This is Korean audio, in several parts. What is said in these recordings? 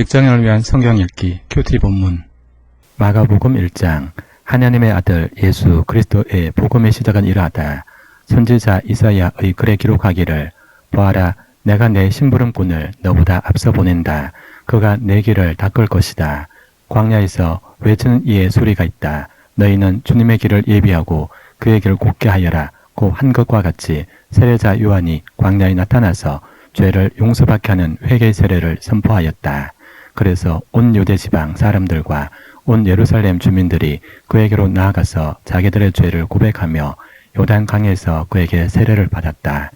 직장인을 위한 성경 읽기 큐티 본문. 마가복음 1장. 하나님의 아들 예수 그리스도의 복음의 시작은 이러하다. 선지자 이사야의 글에 기록하기를 보아라, 내가 내 심부름꾼을 너보다 앞서 보낸다. 그가 내 길을 닦을 것이다. 광야에서 외치는 이의 소리가 있다. 너희는 주님의 길을 예비하고 그의 길을 곧게 하여라. 고 한 것과 같이 세례자 요한이 광야에 나타나서 죄를 용서받게 하는 회개의 세례를 선포하였다. 그래서 온 유대 지방 사람들과 온 예루살렘 주민들이 그에게로 나아가서 자기들의 죄를 고백하며 요단 강에서 그에게 세례를 받았다.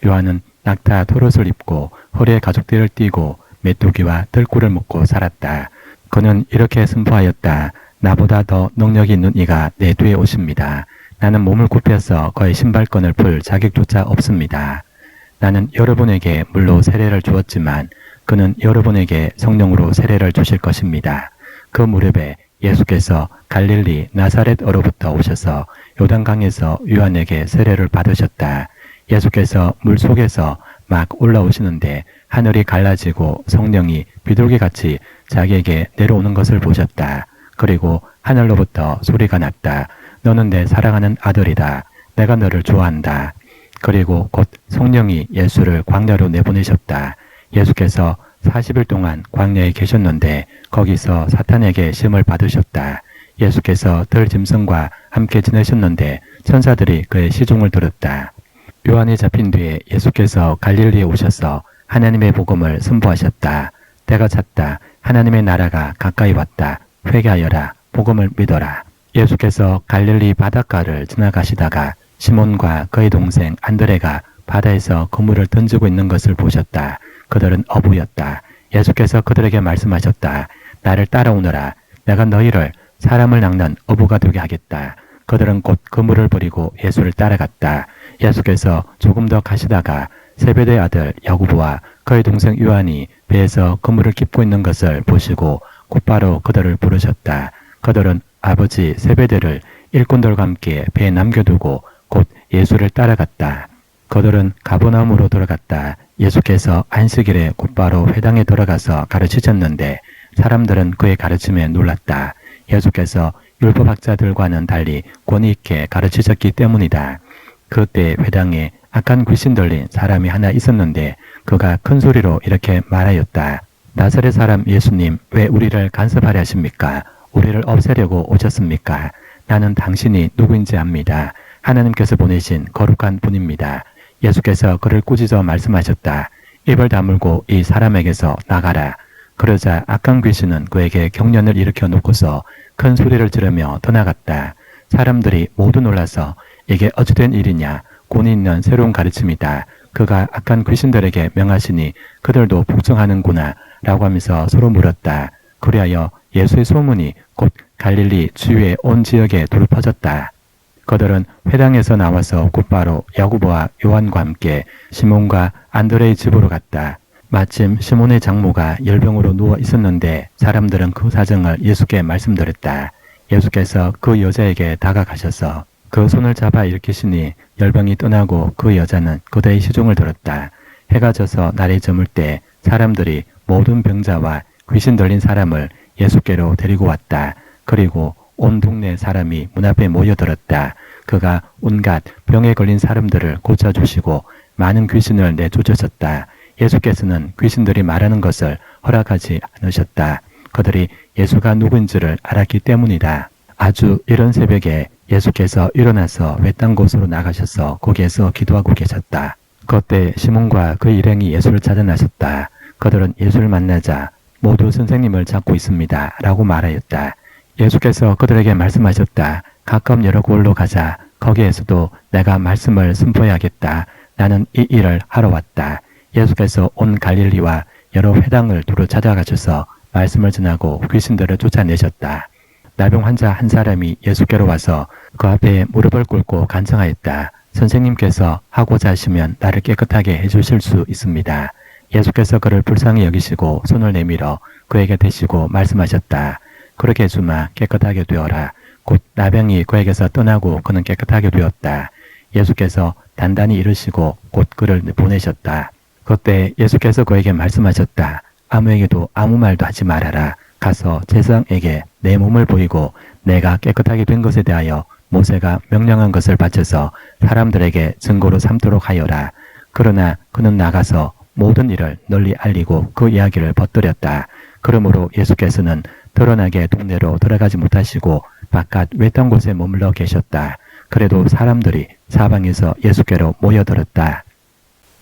요한은 낙타 토롯을 입고 허리에 가죽띠를 띠고 메뚜기와 들꿀을 먹고 살았다. 그는 이렇게 선포하였다. 나보다 더 능력이 있는 이가 내 뒤에 오십니다. 나는 몸을 굽혀서 그의 신발끈을 풀 자격조차 없습니다. 나는 여러분에게 물로 세례를 주었지만 그는 여러분에게 성령으로 세례를 주실 것입니다. 그 무렵에 예수께서 갈릴리 나사렛으로부터 오셔서 요단강에서 요한에게 세례를 받으셨다. 예수께서 물 속에서 막 올라오시는데 하늘이 갈라지고 성령이 비둘기같이 자기에게 내려오는 것을 보셨다. 그리고 하늘로부터 소리가 났다. 너는 내 사랑하는 아들이다. 내가 너를 좋아한다. 그리고 곧 성령이 예수를 광야로 내보내셨다. 예수께서 40일 동안 광야에 계셨는데 거기서 사탄에게 시험을 받으셨다. 예수께서 들짐승과 함께 지내셨는데 천사들이 그의 시종을 들었다. 요한이 잡힌 뒤에 예수께서 갈릴리에 오셔서 하나님의 복음을 선포하셨다. 때가 찼다. 하나님의 나라가 가까이 왔다. 회개하여라. 복음을 믿어라. 예수께서 갈릴리 바닷가를 지나가시다가 시몬과 그의 동생 안드레가 바다에서 그물을 던지고 있는 것을 보셨다. 그들은 어부였다. 예수께서 그들에게 말씀하셨다. 나를 따라오너라. 내가 너희를 사람을 낚는 어부가 되게 하겠다. 그들은 곧 그물을 버리고 예수를 따라갔다. 예수께서 조금 더 가시다가 세베대의 아들 야고보와 그의 동생 요한이 배에서 그물을 깁고 있는 것을 보시고 곧바로 그들을 부르셨다. 그들은 아버지 세베대를 일꾼들과 함께 배에 남겨두고 곧 예수를 따라갔다. 그들은 가버나움으로 돌아갔다. 예수께서 안식일에 곧바로 회당에 들어가서 가르치셨는데 사람들은 그의 가르침에 놀랐다. 예수께서 율법학자들과는 달리 권위 있게 가르치셨기 때문이다. 그때 회당에 악한 귀신 들린 사람이 하나 있었는데 그가 큰 소리로 이렇게 말하였다. 나사렛 사람 예수님, 왜 우리를 간섭하려 하십니까? 우리를 없애려고 오셨습니까? 나는 당신이 누구인지 압니다. 하나님께서 보내신 거룩한 분입니다. 예수께서 그를 꾸짖어 말씀하셨다. 입을 다물고 이 사람에게서 나가라. 그러자 악한 귀신은 그에게 경련을 일으켜 놓고서 큰 소리를 지르며 떠나갔다. 사람들이 모두 놀라서 이게 어찌된 일이냐. 권위 있는 새로운 가르침이다. 그가 악한 귀신들에게 명하시니 그들도 복종하는구나 라고 하면서 서로 물었다. 그리하여 예수의 소문이 곧 갈릴리 주위의 온 지역에 둘 퍼졌다. 그들은 회당에서 나와서 곧바로 야고보와 요한과 함께 시몬과 안드레의 집으로 갔다. 마침 시몬의 장모가 열병으로 누워 있었는데 사람들은 그 사정을 예수께 말씀드렸다. 예수께서 그 여자에게 다가가셔서 그 손을 잡아 일으키시니 열병이 떠나고 그 여자는 그대의 시종을 들었다. 해가 져서 날이 저물 때 사람들이 모든 병자와 귀신 들린 사람을 예수께로 데리고 왔다. 그리고 온 동네 사람이 문 앞에 모여들었다. 그가 온갖 병에 걸린 사람들을 고쳐주시고 많은 귀신을 내쫓으셨다. 예수께서는 귀신들이 말하는 것을 허락하지 않으셨다. 그들이 예수가 누구인지를 알았기 때문이다. 아주 이른 새벽에 예수께서 일어나서 외딴 곳으로 나가셔서 거기에서 기도하고 계셨다. 그때 시몬과 그 일행이 예수를 찾아 나섰다. 그들은 예수를 만나자 모두 선생님을 찾고 있습니다. 라고 말하였다. 예수께서 그들에게 말씀하셨다. 가까운 여러 곳으로 가자. 거기에서도 내가 말씀을 선포해야겠다. 나는 이 일을 하러 왔다. 예수께서 온 갈릴리와 여러 회당을 두루 찾아가셔서 말씀을 전하고 귀신들을 쫓아내셨다. 나병 환자 한 사람이 예수께로 와서 그 앞에 무릎을 꿇고 간청하였다. 선생님께서 하고자 하시면 나를 깨끗하게 해주실 수 있습니다. 예수께서 그를 불쌍히 여기시고 손을 내밀어 그에게 대시고 말씀하셨다. 그렇게 해주마. 깨끗하게 되어라. 곧 나병이 그에게서 떠나고 그는 깨끗하게 되었다. 예수께서 단단히 이르시고 곧 그를 보내셨다. 그때 예수께서 그에게 말씀하셨다. 아무에게도 아무 말도 하지 말아라. 가서 제사장에게 내 몸을 보이고 내가 깨끗하게 된 것에 대하여 모세가 명령한 것을 바쳐서 사람들에게 증거로 삼도록 하여라. 그러나 그는 나가서 모든 일을 널리 알리고 그 이야기를 퍼뜨렸다. 그러므로 예수께서는 드러나게 동네로 들어가지 못하시고 바깥 외딴 곳에 머물러 계셨다. 그래도 사람들이 사방에서 예수께로 모여들었다.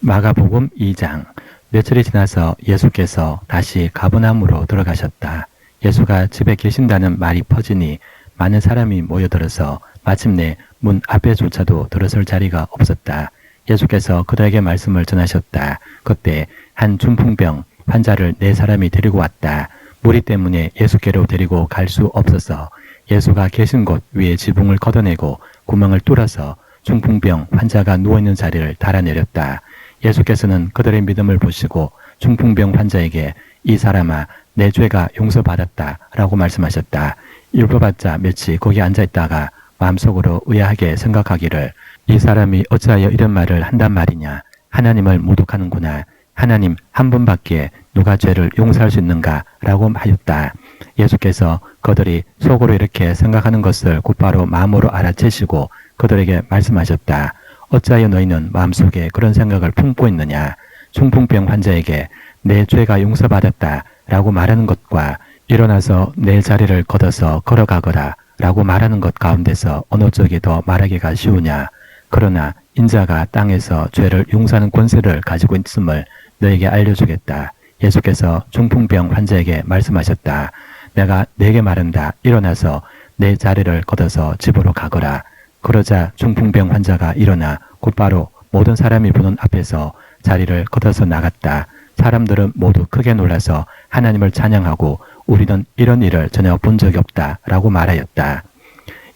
마가복음 2장. 며칠이 지나서 예수께서 다시 가버나움으로 들어가셨다. 예수가 집에 계신다는 말이 퍼지니 많은 사람이 모여들어서 마침내 문 앞에조차도 들어설 자리가 없었다. 예수께서 그들에게 말씀을 전하셨다. 그때 한 중풍병 환자를 4사람이 데리고 왔다. 무리 때문에 예수께로 데리고 갈 수 없어서 예수가 계신 곳 위에 지붕을 걷어내고 구멍을 뚫어서 중풍병 환자가 누워있는 자리를 달아내렸다. 예수께서는 그들의 믿음을 보시고 중풍병 환자에게 이 사람아 내 죄가 용서받았다 라고 말씀하셨다. 읽어봤자 며칠 거기 앉아있다가 마음속으로 의아하게 생각하기를 이 사람이 어찌하여 이런 말을 한단 말이냐. 하나님을 모독하는구나. 하나님 한 분밖에 누가 죄를 용서할 수 있는가 라고 하였다. 예수께서 그들이 속으로 이렇게 생각하는 것을 곧바로 마음으로 알아채시고 그들에게 말씀하셨다. 어찌하여 너희는 마음속에 그런 생각을 품고 있느냐. 중풍병 환자에게 내 죄가 용서받았다 라고 말하는 것과 일어나서 내 자리를 걷어서 걸어가거라 라고 말하는 것 가운데서 어느 쪽이 더 말하기가 쉬우냐. 그러나 인자가 땅에서 죄를 용서하는 권세를 가지고 있음을 너에게 알려주겠다. 예수께서 중풍병 환자에게 말씀하셨다. 내가 네게 말한다. 일어나서 내 자리를 걷어서 집으로 가거라. 그러자 중풍병 환자가 일어나 곧바로 모든 사람이 보는 앞에서 자리를 걷어서 나갔다. 사람들은 모두 크게 놀라서 하나님을 찬양하고 우리는 이런 일을 전혀 본 적이 없다 라고 말하였다.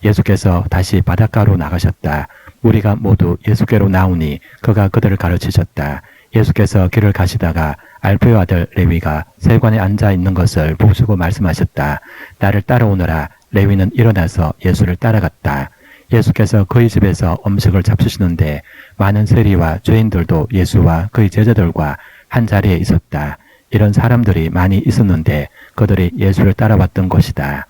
예수께서 다시 바닷가로 나가셨다. 우리가 모두 예수께로 나오니 그가 그들을 가르치셨다. 예수께서 길을 가시다가 알프의 아들 레위가 세관에 앉아 있는 것을 보시고 말씀하셨다. 나를 따라오너라. 레위는 일어나서 예수를 따라갔다. 예수께서 그의 집에서 음식을 잡수시는데 많은 세리와 죄인들도 예수와 그의 제자들과 한 자리에 있었다. 이런 사람들이 많이 있었는데 그들이 예수를 따라왔던 것이다.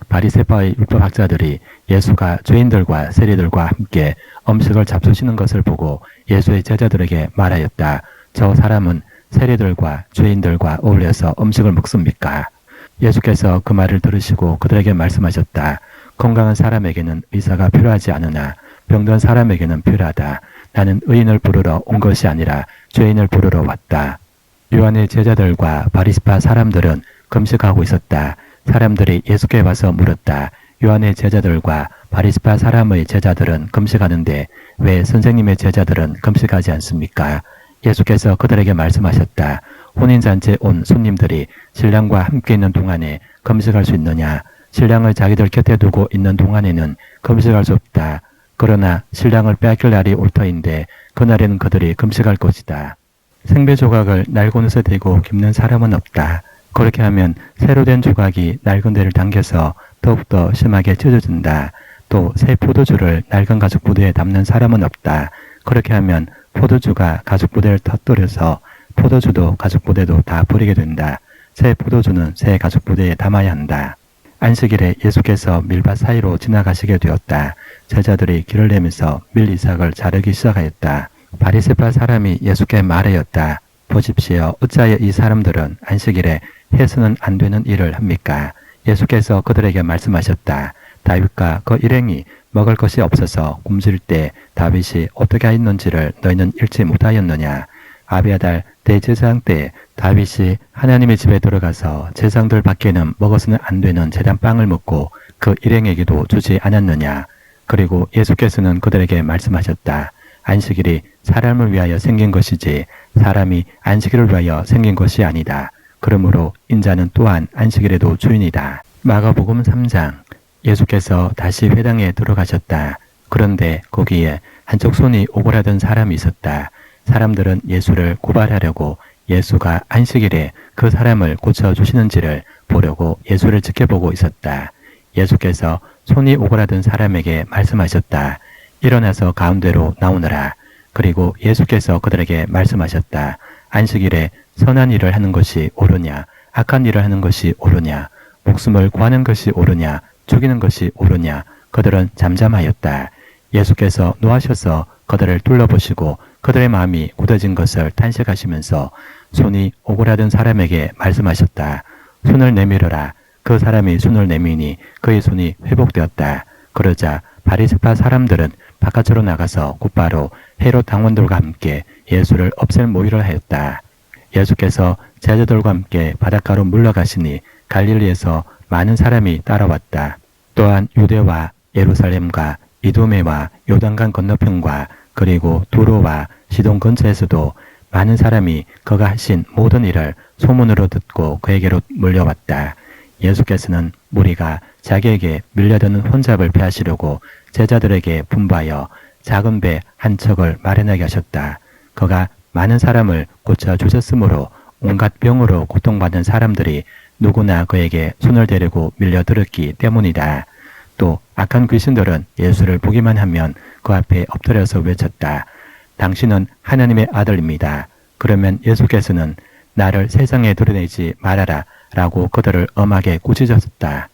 바리새파의 율법학자들이 예수가 죄인들과 세리들과 함께 음식을 잡수시는 것을 보고 예수의 제자들에게 말하였다. 저 사람은 세리들과 죄인들과 어울려서 음식을 먹습니까? 예수께서 그 말을 들으시고 그들에게 말씀하셨다. 건강한 사람에게는 의사가 필요하지 않으나 병든 사람에게는 필요하다. 나는 의인을 부르러 온 것이 아니라 죄인을 부르러 왔다. 요한의 제자들과 바리새파 사람들은 금식하고 있었다. 사람들이 예수께 와서 물었다. 요한의 제자들과 바리새파 사람의 제자들은 금식하는데 왜 선생님의 제자들은 금식하지 않습니까? 예수께서 그들에게 말씀하셨다. 혼인잔치에 온 손님들이 신랑과 함께 있는 동안에 금식할 수 있느냐? 신랑을 자기들 곁에 두고 있는 동안에는 금식할 수 없다. 그러나 신랑을 빼앗길 날이 올 터인데 그날에는 그들이 금식할 것이다. 생배 조각을 낡은옷에 대고 깁는 사람은 없다. 그렇게 하면 새로 된 조각이 낡은 데를 당겨서 더욱더 심하게 찢어진다. 또 새 포도주를 낡은 가죽 부대에 담는 사람은 없다. 그렇게 하면 포도주가 가죽 부대를 터뜨려서 포도주도 가죽 부대도 다 버리게 된다. 새 포도주는 새 가죽 부대에 담아야 한다. 안식일에 예수께서 밀밭 사이로 지나가시게 되었다. 제자들이 길을 내면서 밀 이삭을 자르기 시작하였다. 바리새파 사람이 예수께 말하였다. 보십시오. 어찌하여 이 사람들은 안식일에 해서는 안 되는 일을 합니까? 예수께서 그들에게 말씀하셨다. 다윗과 그 일행이 먹을 것이 없어서 굶주릴 때 다윗이 어떻게 하였는지를 너희는 읽지 못하였느냐? 아비아달 대제사장 때 다윗이 하나님의 집에 들어가서 제사장들 밖에는 먹어서는 안 되는 제단빵을 먹고 그 일행에게도 주지 않았느냐? 그리고 예수께서는 그들에게 말씀하셨다. 안식일이 사람을 위하여 생긴 것이지 사람이 안식일을 위하여 생긴 것이 아니다. 그러므로 인자는 또한 안식일에도 주인이다. 마가복음 3장. 예수께서 다시 회당에 들어가셨다. 그런데 거기에 한쪽 손이 오그라든 사람이 있었다. 사람들은 예수를 고발하려고 예수가 안식일에 그 사람을 고쳐주시는지를 보려고 예수를 지켜보고 있었다. 예수께서 손이 오그라든 사람에게 말씀하셨다. 일어나서 가운데로 나오너라. 그리고 예수께서 그들에게 말씀하셨다. 안식일에 선한 일을 하는 것이 옳으냐, 악한 일을 하는 것이 옳으냐, 목숨을 구하는 것이 옳으냐, 죽이는 것이 옳으냐. 그들은 잠잠하였다. 예수께서 노하셔서 그들을 둘러보시고 그들의 마음이 굳어진 것을 탄식하시면서 손이 오그라든 사람에게 말씀하셨다. 손을 내밀어라. 그 사람이 손을 내미니 그의 손이 회복되었다. 그러자 바리새파 사람들은 바깥으로 나가서 곧바로 헤롯 당원들과 함께 예수를 없앨 모의를 하였다. 예수께서 제자들과 함께 바닷가로 물러가시니 갈릴리에서 많은 사람이 따라왔다. 또한 유대와 예루살렘과 이두메와 요단강 건너편과 그리고 두로와 시돈 근처에서도 많은 사람이 그가 하신 모든 일을 소문으로 듣고 그에게로 몰려왔다. 예수께서는 무리가 자기에게 밀려드는 혼잡을 피하시려고 제자들에게 분부하여 작은 배 한 척을 마련하게 하셨다. 그가 많은 사람을 고쳐주셨으므로 온갖 병으로 고통받는 사람들이 누구나 그에게 손을 대려고 밀려들었기 때문이다. 또 악한 귀신들은 예수를 보기만 하면 그 앞에 엎드려서 외쳤다. 당신은 하나님의 아들입니다. 그러면 예수께서는 나를 세상에 드러내지 말아라 라고 그들을 엄하게 꾸짖으셨다.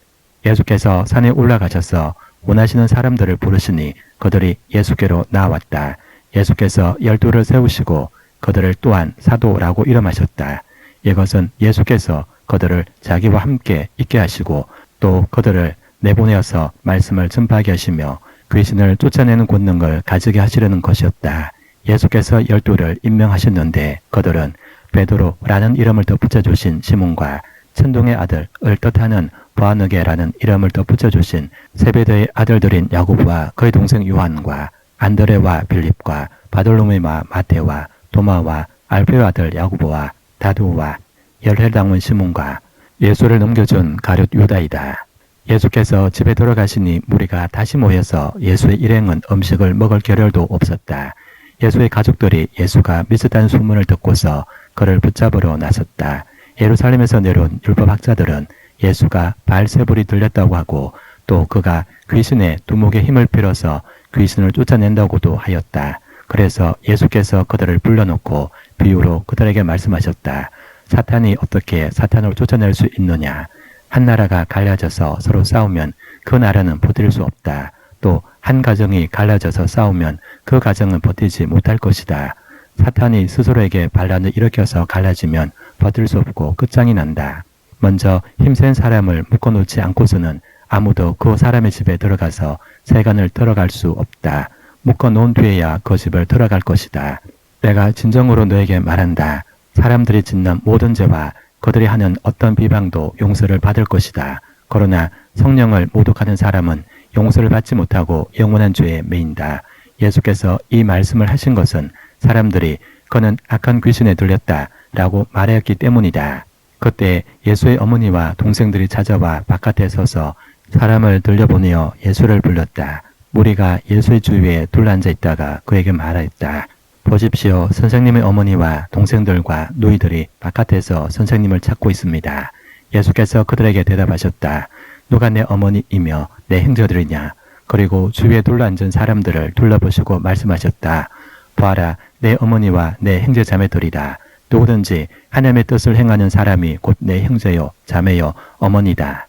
예수께서 산에 올라가셔서 원하시는 사람들을 부르시니 그들이 예수께로 나왔다. 예수께서 12를 세우시고 그들을 또한 사도라고 이름하셨다. 이것은 예수께서 그들을 자기와 함께 있게 하시고 또 그들을 내보내어서 말씀을 전파하게 하시며 귀신을 쫓아내는 권능을 가지게 하시려는 것이었다. 예수께서 12를 임명하셨는데 그들은 베드로라는 이름을 덧붙여 주신 시몬과 천둥의 아들을 뜻하는 보아느게라는 이름을 덧붙여 주신 세베대의 아들들인 야고보와 그의 동생 요한과 안드레와 빌립과 바돌로메와 마테와 도마와 알페의 아들 야고보와 다두와 열혈당원 시몬과 예수를 넘겨준 가룟 유다이다. 예수께서 집에 돌아가시니 무리가 다시 모여서 예수의 일행은 음식을 먹을 겨를도 없었다. 예수의 가족들이 예수가 미쳤다는 소문을 듣고서 그를 붙잡으러 나섰다. 예루살렘에서 내려온 율법학자들은 예수가 바알세불이 들렸다고 하고 또 그가 귀신의 두목의 힘을 빌어서 귀신을 쫓아낸다고도 하였다. 그래서 예수께서 그들을 불러놓고 비유로 그들에게 말씀하셨다. 사탄이 어떻게 사탄을 쫓아낼 수 있느냐? 한 나라가 갈라져서 서로 싸우면 그 나라는 버틸 수 없다. 또 한 가정이 갈라져서 싸우면 그 가정은 버티지 못할 것이다. 사탄이 스스로에게 반란을 일으켜서 갈라지면 버틸 수 없고 끝장이 난다. 먼저 힘센 사람을 묶어놓지 않고서는 아무도 그 사람의 집에 들어가서 세간을 들어갈 수 없다. 묶어놓은 뒤에야 그 집을 들어갈 것이다. 내가 진정으로 너에게 말한다. 사람들이 짓는 모든 죄와 그들이 하는 어떤 비방도 용서를 받을 것이다. 그러나 성령을 모독하는 사람은 용서를 받지 못하고 영원한 죄에 매인다. 예수께서 이 말씀을 하신 것은 사람들이 그는 악한 귀신에 들렸다 라고 말하였기 때문이다. 그때 예수의 어머니와 동생들이 찾아와 바깥에 서서 사람을 들려보내어 예수를 불렀다. 무리가 예수의 주위에 둘러앉아 있다가 그에게 말하였다. 보십시오. 선생님의 어머니와 동생들과 누이들이 바깥에서 선생님을 찾고 있습니다. 예수께서 그들에게 대답하셨다. 누가 내 어머니이며 내 형제들이냐? 그리고 주위에 둘러앉은 사람들을 둘러보시고 말씀하셨다. 보아라, 내 어머니와 내 형제 자매들이다. 누구든지 하나님의 뜻을 행하는 사람이 곧 내 형제요, 자매요, 어머니다.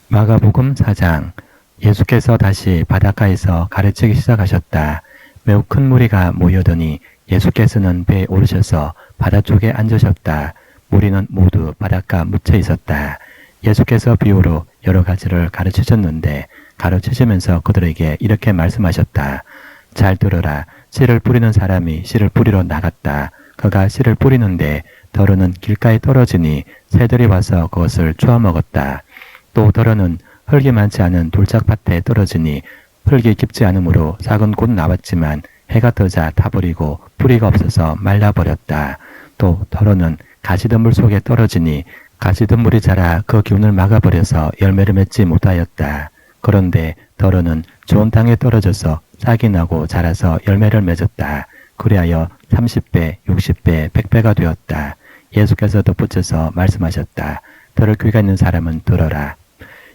마가복음 4장. 예수께서 다시 바닷가에서 가르치기 시작하셨다. 매우 큰 무리가 모여드니 예수께서는 배에 오르셔서 바다 쪽에 앉으셨다. 무리는 모두 바닷가 묻혀 있었다. 예수께서 비유로 여러 가지를 가르치셨는데 가르치시면서 그들에게 이렇게 말씀하셨다. 잘 들어라. 씨를 뿌리는 사람이 씨를 뿌리러 나갔다. 그가 씨를 뿌리는데 더러는 길가에 떨어지니 새들이 와서 그것을 쪼아 먹었다. 또 더러는 흙이 많지 않은 돌짝밭에 떨어지니 흙이 깊지 않으므로 싹은 곧 나왔지만 해가 뜨자 타버리고 뿌리가 없어서 말라버렸다. 또 더러는 가시덤불 속에 떨어지니 가시덤불이 자라 그 기운을 막아버려서 열매를 맺지 못하였다. 그런데 더러는 좋은 땅에 떨어져서 싹이 나고 자라서 열매를 맺었다. 그리하여 30배, 60배, 100배가 되었다. 예수께서 덧붙여서 말씀하셨다. 들을 귀가 있는 사람은 들어라.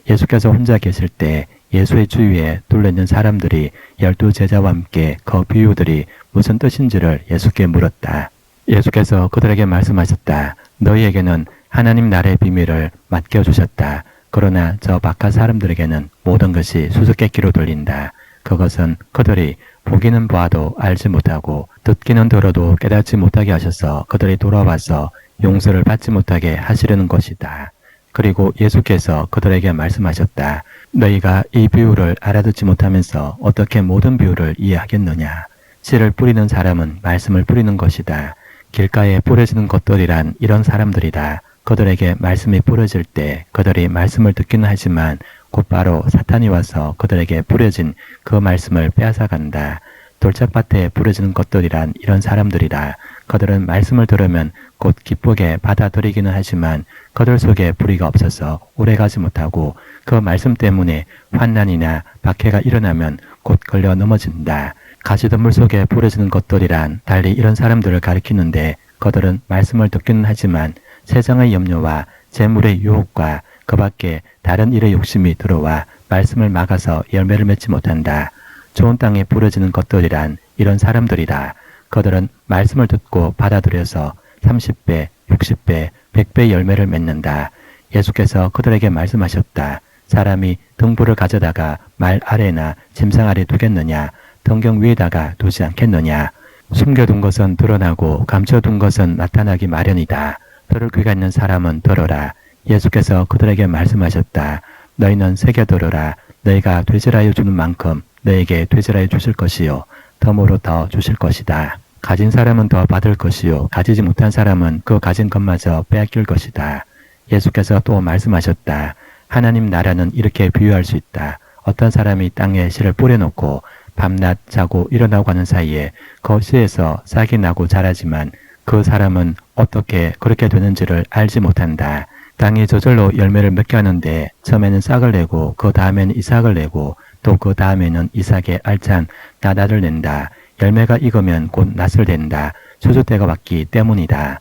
예수께서 혼자 계실 때 예수의 주위에 둘러있는 사람들이 12 제자와 함께 그 비유들이 무슨 뜻인지를 예수께 물었다. 예수께서 그들에게 말씀하셨다. 너희에게는 하나님 나라의 비밀을 맡겨주셨다. 그러나 저 바깥 사람들에게는 모든 것이 수수께끼로 들린다. 그것은 그들이 보기는 보아도 알지 못하고 듣기는 들어도 깨닫지 못하게 하셔서 그들이 돌아와서 용서를 받지 못하게 하시려는 것이다. 그리고 예수께서 그들에게 말씀하셨다. 너희가 이 비유를 알아듣지 못하면서 어떻게 모든 비유를 이해하겠느냐. 씨를 뿌리는 사람은 말씀을 뿌리는 것이다. 길가에 뿌려지는 것들이란 이런 사람들이다. 그들에게 말씀이 뿌려질 때 그들이 말씀을 듣기는 하지만 곧바로 사탄이 와서 그들에게 뿌려진 그 말씀을 빼앗아간다. 돌짝밭에 뿌려지는 것들이란 이런 사람들이다. 그들은 말씀을 들으면 곧 기쁘게 받아들이기는 하지만 그들 속에 뿌리가 없어서 오래가지 못하고 그 말씀 때문에 환난이나 박해가 일어나면 곧 걸려 넘어진다. 가시덤불 속에 뿌려지는 것들이란 달리 이런 사람들을 가리키는데 그들은 말씀을 듣기는 하지만 세상의 염려와 재물의 유혹과 그 밖에 다른 일의 욕심이 들어와 말씀을 막아서 열매를 맺지 못한다. 좋은 땅에 뿌려지는 것들이란 이런 사람들이다. 그들은 말씀을 듣고 받아들여서 30배, 60배, 100배 열매를 맺는다. 예수께서 그들에게 말씀하셨다. 사람이 등불을 가져다가 말 아래나 짐승 아래 두겠느냐? 등경 위에다가 두지 않겠느냐? 숨겨둔 것은 드러나고 감춰둔 것은 나타나기 마련이다. 들을 귀가 있는 사람은 들어라. 예수께서 그들에게 말씀하셨다. 너희는 새겨들어라. 너희가 되질하여 주는 만큼 너에게 되질하여 주실 것이요 덤으로 더 주실 것이다. 가진 사람은 더 받을 것이요 가지지 못한 사람은 그 가진 것마저 빼앗길 것이다. 예수께서 또 말씀하셨다. 하나님 나라는 이렇게 비유할 수 있다. 어떤 사람이 땅에 씨를 뿌려놓고 밤낮 자고 일어나고 하는 사이에 그 씨에서 싹이 나고 자라지만 그 사람은 어떻게 그렇게 되는지를 알지 못한다. 땅이 저절로 열매를 맺게 하는데 처음에는 싹을 내고 그 다음에는 이삭을 내고 또 그 다음에는 이삭의 알찬 나닷을 낸다. 열매가 익으면 곧 낫을 댄다. 추수 때가 왔기 때문이다.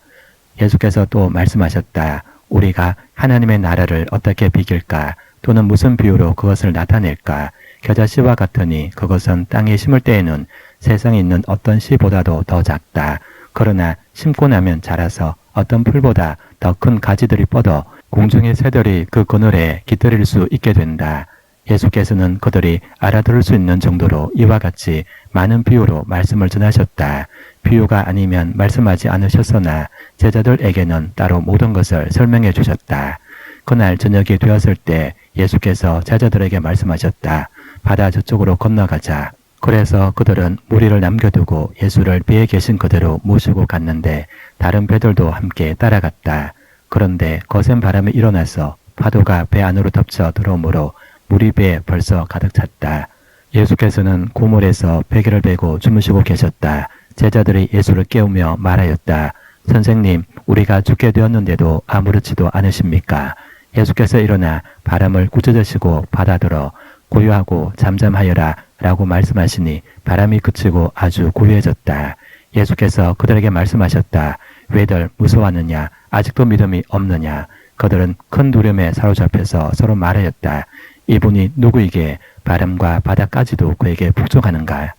예수께서 또 말씀하셨다. 우리가 하나님의 나라를 어떻게 비길까? 또는 무슨 비유로 그것을 나타낼까? 겨자씨와 같으니 그것은 땅에 심을 때에는 세상에 있는 어떤 씨보다도 더 작다. 그러나 심고 나면 자라서 어떤 풀보다 더 큰 가지들이 뻗어 공중의 새들이 그 그늘에 깃들일 수 있게 된다. 예수께서는 그들이 알아들을 수 있는 정도로 이와 같이 많은 비유로 말씀을 전하셨다. 비유가 아니면 말씀하지 않으셨으나 제자들에게는 따로 모든 것을 설명해 주셨다. 그날 저녁이 되었을 때 예수께서 제자들에게 말씀하셨다. 바다 저쪽으로 건너가자. 그래서 그들은 무리를 남겨두고 예수를 배에 계신 그대로 모시고 갔는데 다른 배들도 함께 따라갔다. 그런데 거센 바람이 일어나서 파도가 배 안으로 덮쳐 들어오므로 물이 배에 벌써 가득 찼다. 예수께서는 고물에서 베개를 베고 주무시고 계셨다. 제자들이 예수를 깨우며 말하였다. 선생님, 우리가 죽게 되었는데도 아무렇지도 않으십니까? 예수께서 일어나 바람을 꾸짖으시고 바다들어 고요하고 잠잠하여라 라고 말씀하시니 바람이 그치고 아주 고요해졌다. 예수께서 그들에게 말씀하셨다. 왜들 무서워하느냐? 아직도 믿음이 없느냐? 그들은 큰 두려움에 사로잡혀서 서로 말하였다. 이분이 누구에게 바람과 바다까지도 그에게 복종하는가?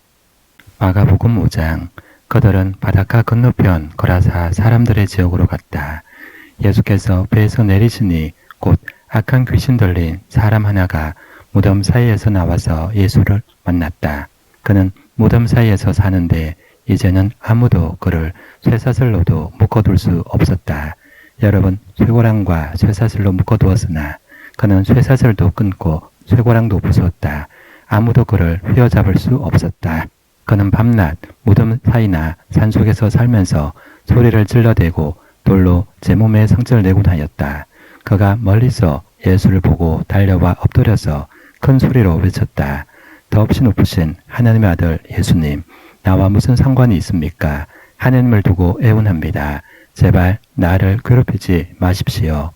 마가복음 5장. 그들은 바닷가 건너편 거라사 사람들의 지역으로 갔다. 예수께서 배에서 내리시니 곧 악한 귀신 들린 사람 하나가 무덤 사이에서 나와서 예수를 만났다. 그는 무덤 사이에서 사는데 이제는 아무도 그를 쇠사슬로도 묶어둘 수 없었다. 여러분, 쇠고랑과 쇠사슬로 묶어두었으나 그는 쇠사슬도 끊고 쇠고랑도 부수었다. 아무도 그를 휘어잡을 수 없었다. 그는 밤낮 무덤 사이나 산속에서 살면서 소리를 질러대고 돌로 제 몸에 상처를 내곤 하였다. 그가 멀리서 예수를 보고 달려와 엎드려서 큰 소리로 외쳤다. 더없이 높으신 하나님의 아들 예수님, 나와 무슨 상관이 있습니까? 하나님을 두고 애원합니다. 제발 나를 괴롭히지 마십시오.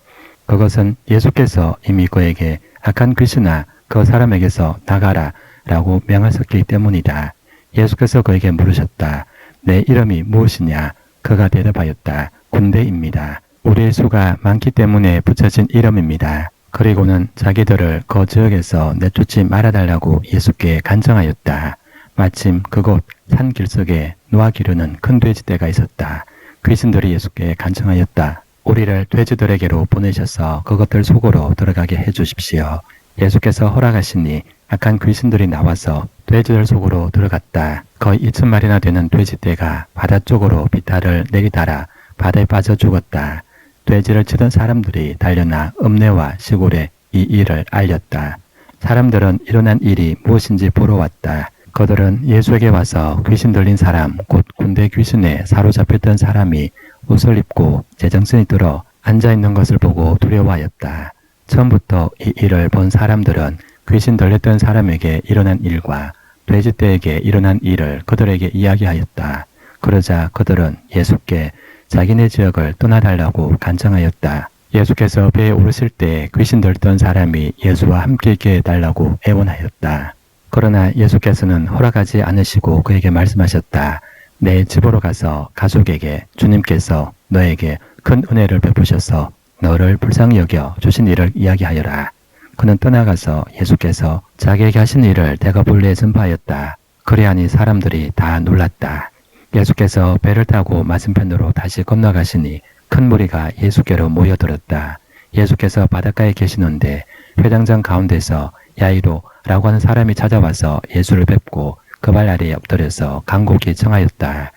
그것은 예수께서 이미 그에게 악한 귀신아 그 사람에게서 나가라 라고 명하셨기 때문이다. 예수께서 그에게 물으셨다. 내 이름이 무엇이냐? 그가 대답하였다. 군대입니다. 우리의 수가 많기 때문에 붙여진 이름입니다. 그리고는 자기들을 그 지역에서 내쫓지 말아달라고 예수께 간청하였다. 마침 그곳 산 길석에 노아 기르는 큰 돼지떼가 있었다. 귀신들이 예수께 간청하였다. 우리를 돼지들에게로 보내셔서 그것들 속으로 들어가게 해주십시오. 예수께서 허락하시니 악한 귀신들이 나와서 돼지들 속으로 들어갔다. 거의 2,000마리나 되는 돼지떼가 바다 쪽으로 비탈을 내리달아 바다에 빠져 죽었다. 돼지를 치던 사람들이 달려나 읍내와 시골에 이 일을 알렸다. 사람들은 일어난 일이 무엇인지 보러 왔다. 그들은 예수에게 와서 귀신 들린 사람, 곧 군대 귀신에 사로잡혔던 사람이 옷을 입고 제정신이 들어 앉아있는 것을 보고 두려워하였다. 처음부터 이 일을 본 사람들은 귀신 들렸던 사람에게 일어난 일과 돼지떼에게 일어난 일을 그들에게 이야기하였다. 그러자 그들은 예수께 자기네 지역을 떠나달라고 간청하였다. 예수께서 배에 오르실 때 귀신 들던 사람이 예수와 함께 있게 해달라고 애원하였다. 그러나 예수께서는 허락하지 않으시고 그에게 말씀하셨다. 내 집으로 가서 가족에게 주님께서 너에게 큰 은혜를 베푸셔서 너를 불쌍히 여겨 주신 일을 이야기하여라. 그는 떠나가서 예수께서 자기에게 하신 일을 데가볼리에 전파하였다. 그리하니 사람들이 다 놀랐다. 예수께서 배를 타고 맞은편으로 다시 건너가시니 큰 무리가 예수께로 모여들었다. 예수께서 바닷가에 계시는데 회당장 가운데서 야이로라고 하는 사람이 찾아와서 예수를 뵙고 그 발 아래에 엎드려서 간곡히 청하였다.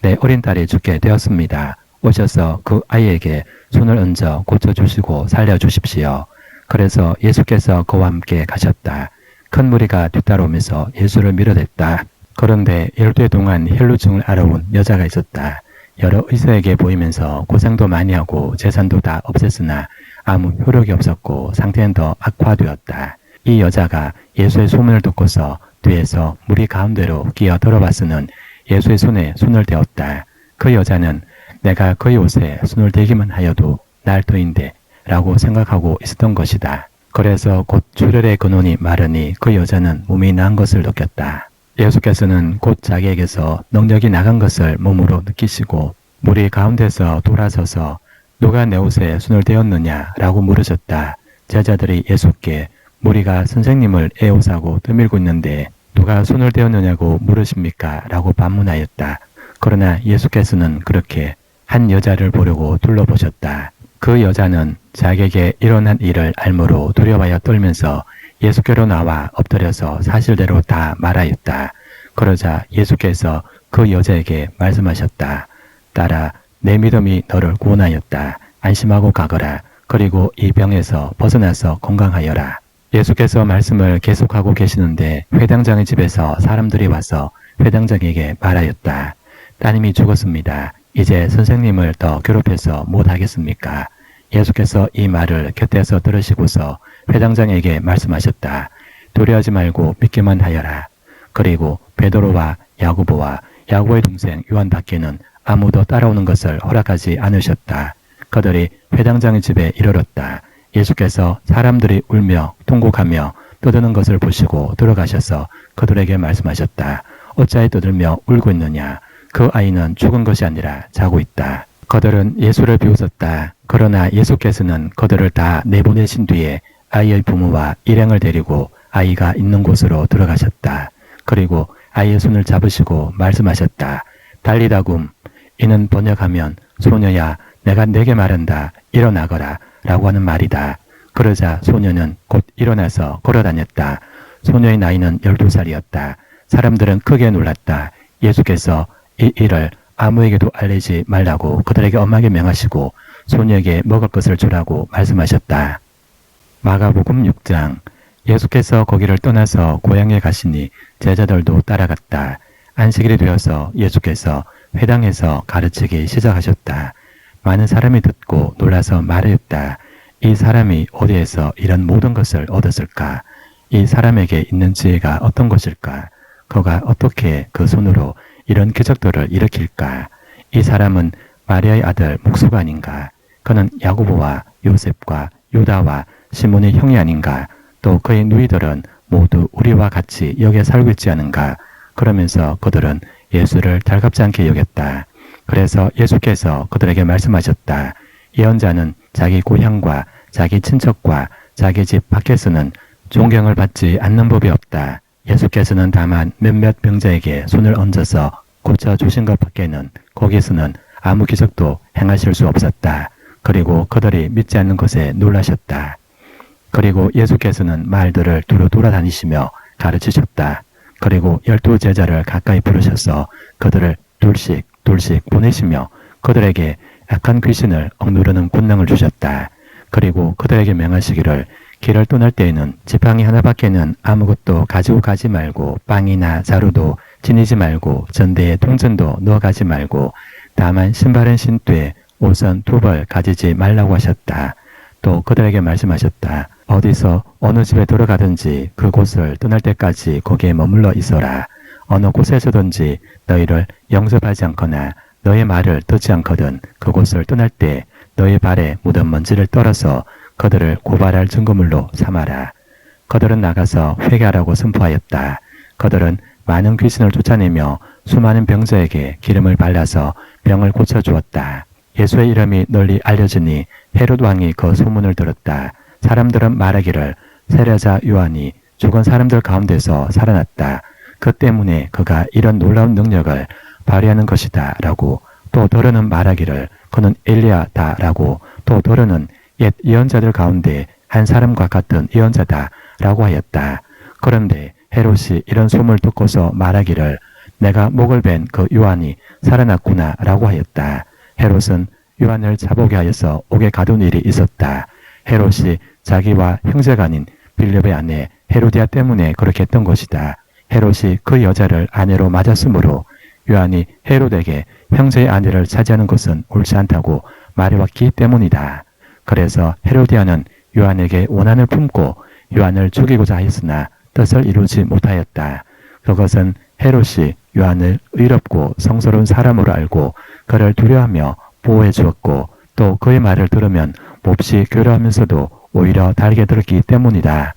내 어린 딸이 죽게 되었습니다. 오셔서 그 아이에게 손을 얹어 고쳐주시고 살려주십시오. 그래서 예수께서 그와 함께 가셨다. 큰 무리가 뒤따라오면서 예수를 밀어댔다. 그런데 12해 동안 혈루증을 앓아온 여자가 있었다. 여러 의사에게 보이면서 고생도 많이 하고 재산도 다 없앴으나 아무 효력이 없었고 상태는 더 악화되었다. 이 여자가 예수의 소문을 듣고서 뒤에서 무리 가운데로 끼어 들어봤으는 예수의 손에 손을 대었다. 그 여자는 내가 그의 옷에 손을 대기만 하여도 날 터인데 라고 생각하고 있었던 것이다. 그래서 곧 출혈의 근원이 마르니 그 여자는 몸이 나은 것을 느꼈다. 예수께서는 곧 자기에게서 능력이 나간 것을 몸으로 느끼시고 무리 가운데서 돌아서서 누가 내 옷에 손을 대었느냐 라고 물으셨다. 제자들이 예수께 무리가 선생님을 애호사고 떠밀고 있는데 누가 손을 대었느냐고 물으십니까? 라고 반문하였다. 그러나 예수께서는 그렇게 한 여자를 보려고 둘러보셨다. 그 여자는 자기에게 일어난 일을 알므로 두려워하여 떨면서 예수께로 나와 엎드려서 사실대로 다 말하였다. 그러자 예수께서 그 여자에게 말씀하셨다. 딸아, 내 믿음이 너를 구원하였다. 안심하고 가거라. 그리고 이 병에서 벗어나서 건강하여라. 예수께서 말씀을 계속하고 계시는데 회당장의 집에서 사람들이 와서 회당장에게 말하였다. 따님이 죽었습니다. 이제 선생님을 더 괴롭혀서 못하겠습니까? 예수께서 이 말을 곁에서 들으시고서 회당장에게 말씀하셨다. 두려워하지 말고 믿기만 하여라. 그리고 베드로와 야고보와 야고보의 동생 요한 밖에는 아무도 따라오는 것을 허락하지 않으셨다. 그들이 회당장의 집에 이르렀다. 예수께서 사람들이 울며 통곡하며 떠드는 것을 보시고 들어가셔서 그들에게 말씀하셨다. 어찌하여 떠들며 울고 있느냐? 그 아이는 죽은 것이 아니라 자고 있다. 그들은 예수를 비웃었다. 그러나 예수께서는 그들을 다 내보내신 뒤에 아이의 부모와 일행을 데리고 아이가 있는 곳으로 들어가셨다. 그리고 아이의 손을 잡으시고 말씀하셨다. 달리다굼. 이는 번역하면 소녀야 내가 네게 말한다. 일어나거라 라고 하는 말이다. 그러자 소녀는 곧 일어나서 걸어다녔다. 소녀의 나이는 12살이었다. 사람들은 크게 놀랐다. 예수께서 이 일을 아무에게도 알리지 말라고 그들에게 엄하게 명하시고 소녀에게 먹을 것을 주라고 말씀하셨다. 마가복음 6장. 예수께서 거기를 떠나서 고향에 가시니 제자들도 따라갔다. 안식일이 되어서 예수께서 회당에서 가르치기 시작하셨다. 많은 사람이 듣고 놀라서 말하였다. 이 사람이 어디에서 이런 모든 것을 얻었을까? 이 사람에게 있는 지혜가 어떤 것일까? 그가 어떻게 그 손으로 이런 기적들을 일으킬까? 이 사람은 마리아의 아들 목수가 아닌가? 그는 야고보와 요셉과 유다와 시몬의 형이 아닌가? 또 그의 누이들은 모두 우리와 같이 여기에 살고 있지 않은가? 그러면서 그들은 예수를 달갑지 않게 여겼다. 그래서 예수께서 그들에게 말씀하셨다. 예언자는 자기 고향과 자기 친척과 자기 집 밖에서는 존경을 받지 않는 법이 없다. 예수께서는 다만 몇몇 병자에게 손을 얹어서 고쳐주신 것 밖에는 거기서는 아무 기적도 행하실 수 없었다. 그리고 그들이 믿지 않는 것에 놀라셨다. 그리고 예수께서는 마을들을 두루 돌아다니시며 가르치셨다. 그리고 12 제자를 가까이 부르셔서 그들을 둘씩 보내시며 그들에게 악한 귀신을 억누르는 권능을 주셨다. 그리고 그들에게 명하시기를 길을 떠날 때에는 지팡이 하나밖에는 아무것도 가지고 가지 말고 빵이나 자루도 지니지 말고 전대에 동전도 넣어가지 말고 다만 신발은 신되 옷은 2벌 가지지 말라고 하셨다. 또 그들에게 말씀하셨다. 어디서 어느 집에 들어가든지 그곳을 떠날 때까지 거기에 머물러 있어라. 어느 곳에서든지 너희를 영접하지 않거나 너의 말을 듣지 않거든 그곳을 떠날 때 너의 발에 묻은 먼지를 떨어서 그들을 고발할 증거물로 삼아라. 그들은 나가서 회개하라고 선포하였다. 그들은 많은 귀신을 쫓아내며 수많은 병자에게 기름을 발라서 병을 고쳐주었다. 예수의 이름이 널리 알려지니 헤롯 왕이 그 소문을 들었다. 사람들은 말하기를 세례자 요한이 죽은 사람들 가운데서 살아났다. 그 때문에 그가 이런 놀라운 능력을 발휘하는 것이다 라고 또 더러는 말하기를 그는 엘리야다 라고 또 더러는 옛 예언자들 가운데 한 사람과 같은 예언자다 라고 하였다. 그런데 헤롯이 이런 소문을 듣고서 말하기를 내가 목을 벤 그 요한이 살아났구나 라고 하였다. 헤롯은 요한을 잡아오게 하여서 옥에 가둔 일이 있었다. 헤롯이 자기와 형제가 아닌 빌립의 아내 헤로디아 때문에 그렇게 했던 것이다. 헤롯이 그 여자를 아내로 맞았으므로 요한이 헤롯에게 형제의 아내를 차지하는 것은 옳지 않다고 말해왔기 때문이다. 그래서 헤로디아는 요한에게 원한을 품고 요한을 죽이고자 하였으나 뜻을 이루지 못하였다. 그것은 헤롯이 요한을 의롭고 성스러운 사람으로 알고 그를 두려워하며 보호해 주었고 또 그의 말을 들으면 몹시 괴로워하면서도 오히려 달게 들었기 때문이다.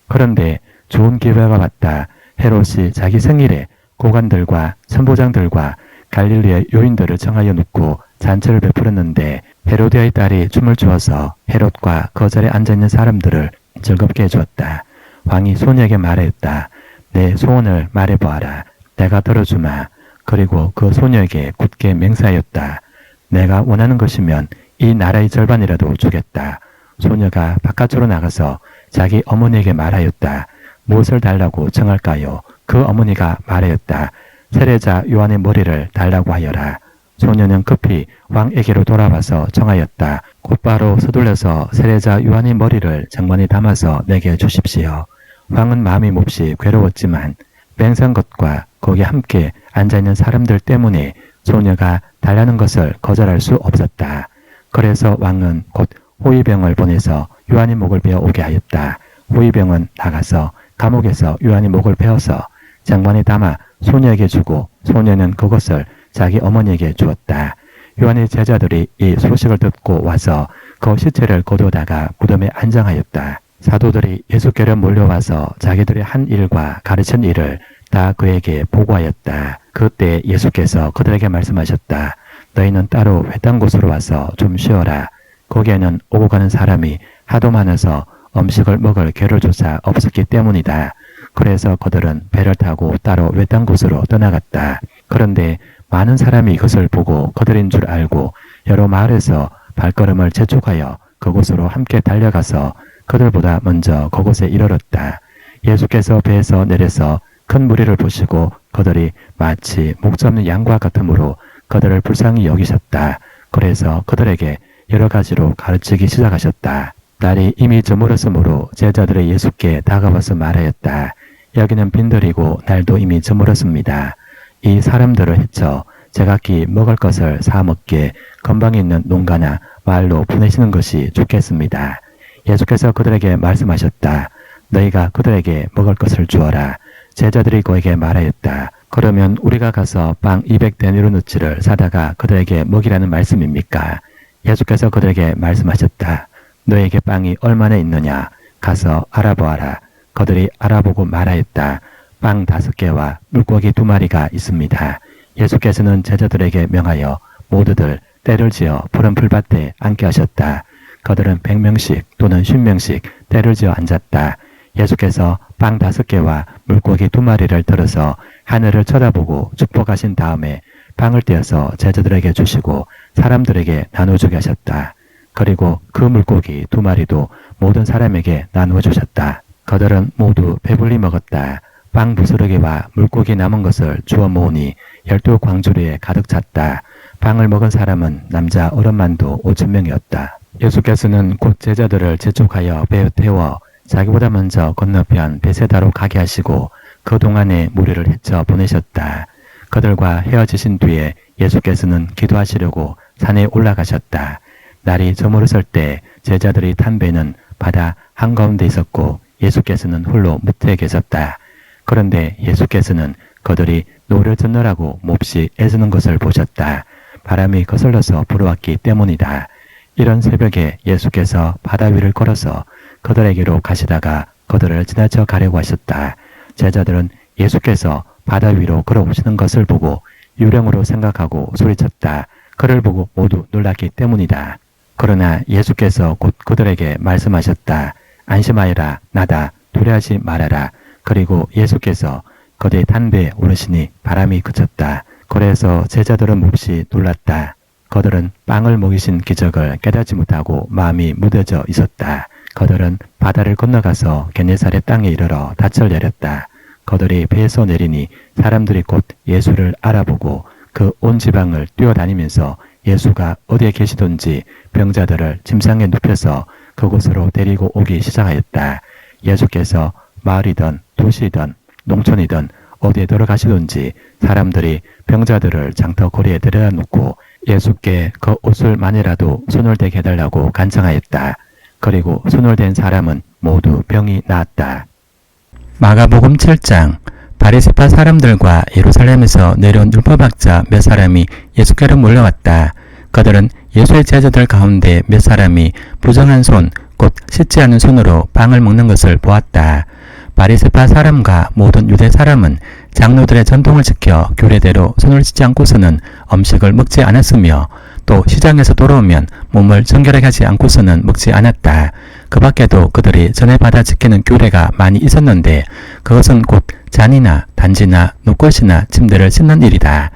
그런데 좋은 기회가 왔다. 헤롯이 자기 생일에 고관들과 선보장들과 갈릴리의 요인들을 정하여 놓고 잔치를 베풀었는데 헤로디아의 딸이 춤을 추어서 헤롯과 그 자리에 앉아있는 사람들을 즐겁게 해주었다. 왕이 소녀에게 말하였다. 내 소원을 말해보아라. 내가 들어주마. 그리고 그 소녀에게 굳게 맹세하였다. 내가 원하는 것이면 이 나라의 절반이라도 주겠다. 소녀가 바깥으로 나가서 자기 어머니에게 말하였다. 무엇을 달라고 청할까요? 그 어머니가 말하였다. 세례자 요한의 머리를 달라고 하여라. 소녀는 급히 왕에게로 돌아와서 청하였다. 곧바로 서둘러서 세례자 요한의 머리를 장관에 담아서 내게 주십시오. 왕은 마음이 몹시 괴로웠지만 뺑선 것과 거기 함께 앉아있는 사람들 때문에 소녀가 달라는 것을 거절할 수 없었다. 그래서 왕은 곧 호위병을 보내서 요한의 목을 베어 오게 하였다. 호위병은 나가서 감옥에서 요한의 목을 베어서 장관에 담아 소녀에게 주고 소녀는 그것을 자기 어머니에게 주었다. 요한의 제자들이 이 소식을 듣고 와서 그 시체를 거두다가 무덤에 안장하였다. 사도들이 예수께로 몰려와서 자기들의 한 일과 가르친 일을 다 그에게 보고하였다. 그때 예수께서 그들에게 말씀하셨다. 너희는 따로 외딴 곳으로 와서 좀 쉬어라. 거기에는 오고 가는 사람이 하도 많아서 음식을 먹을 겨를조차 없었기 때문이다. 그래서 그들은 배를 타고 따로 외딴 곳으로 떠나갔다. 그런데 많은 사람이 이것을 보고 그들인 줄 알고 여러 마을에서 발걸음을 재촉하여 그곳으로 함께 달려가서 그들보다 먼저 그곳에 이르렀다. 예수께서 배에서 내려서 큰 무리를 보시고 그들이 마치 목자 없는 양과 같으므로 그들을 불쌍히 여기셨다. 그래서 그들에게 여러 가지로 가르치기 시작하셨다. 날이 이미 저물었으므로 제자들의 예수께 다가와서 말하였다. 여기는 빈들이고 날도 이미 저물었습니다. 이 사람들을 해쳐 제각기 먹을 것을 사 먹게 건방에 있는 농가나 마을로 보내시는 것이 좋겠습니다. 예수께서 그들에게 말씀하셨다. 너희가 그들에게 먹을 것을 주어라. 제자들이 그에게 말하였다. 그러면 우리가 가서 빵 200데나리온어치를 사다가 그들에게 먹이라는 말씀입니까? 예수께서 그들에게 말씀하셨다. 너에게 빵이 얼마나 있느냐? 가서 알아보아라. 그들이 알아보고 말하였다. 빵 5개와 물고기 2마리가 있습니다. 예수께서는 제자들에게 명하여 모두들 때를 지어 푸른 풀밭에 앉게 하셨다. 그들은 100명씩 또는 50명씩 때를 지어 앉았다. 예수께서 빵 5개와 물고기 2마리를 들어서 하늘을 쳐다보고 축복하신 다음에 빵을 떼어서 제자들에게 주시고 사람들에게 나눠주게 하셨다. 그리고 그 물고기 2마리도 모든 사람에게 나누어 주셨다. 그들은 모두 배불리 먹었다. 빵 부스러기와 물고기 남은 것을 주워 모으니 12광주리에 가득 찼다. 빵을 먹은 사람은 남자 어른만도 5,000명이었다. 예수께서는 곧 제자들을 재촉하여 배에 태워 자기보다 먼저 건너편 베세다로 가게 하시고 그 동안에 무리를 헤쳐 보내셨다. 그들과 헤어지신 뒤에 예수께서는 기도하시려고 산에 올라가셨다. 날이 저물었을 때 제자들이 탄 배는 바다 한가운데 있었고 예수께서는 홀로 무태에 계셨다. 그런데 예수께서는 그들이 노를 젓느라고 몹시 애쓰는 것을 보셨다. 바람이 거슬러서 불어왔기 때문이다. 이런 새벽에 예수께서 바다 위를 걸어서 그들에게로 가시다가 그들을 지나쳐 가려고 하셨다. 제자들은 예수께서 바다 위로 걸어오시는 것을 보고 유령으로 생각하고 소리쳤다. 그를 보고 모두 놀랐기 때문이다. 그러나 예수께서 곧 그들에게 말씀하셨다. 안심하여라. 나다. 두려워하지 말아라. 그리고 예수께서 그들의 탄 배에 오르시니 바람이 그쳤다. 그래서 제자들은 몹시 놀랐다. 그들은 빵을 먹이신 기적을 깨닫지 못하고 마음이 무뎌져 있었다. 그들은 바다를 건너가서 게네사렛 땅에 이르러 닻을 내렸다. 그들이 배에서 내리니 사람들이 곧 예수를 알아보고 그 온 지방을 뛰어다니면서 예수가 어디에 계시던지 병자들을 침상에 눕혀서 그곳으로 데리고 오기 시작하였다. 예수께서 마을이든 도시이든 농촌이든 어디에 들어가시던지 사람들이 병자들을 장터거리에 데려다 놓고 예수께 그 옷을 만이라도 손을 대게 해달라고 간청하였다. 그리고 손을 댄 사람은 모두 병이 나았다. 마가복음 7장. 바리새파 사람들과 예루살렘에서 내려온 율법학자 몇 사람이 예수께로 몰려왔다. 그들은 예수의 제자들 가운데 몇 사람이 부정한 손, 곧 씻지 않은 손으로 빵을 먹는 것을 보았다. 바리새파 사람과 모든 유대 사람은 장로들의 전통을 지켜 규례대로 손을 씻지 않고서는 음식을 먹지 않았으며 또 시장에서 돌아오면 몸을 정결하게 하지 않고서는 먹지 않았다. 그 밖에도 그들이 전에 받아 지키는 규례가 많이 있었는데 그것은 곧 잔이나 단지나 노것이나 침대를 씻는 일이다.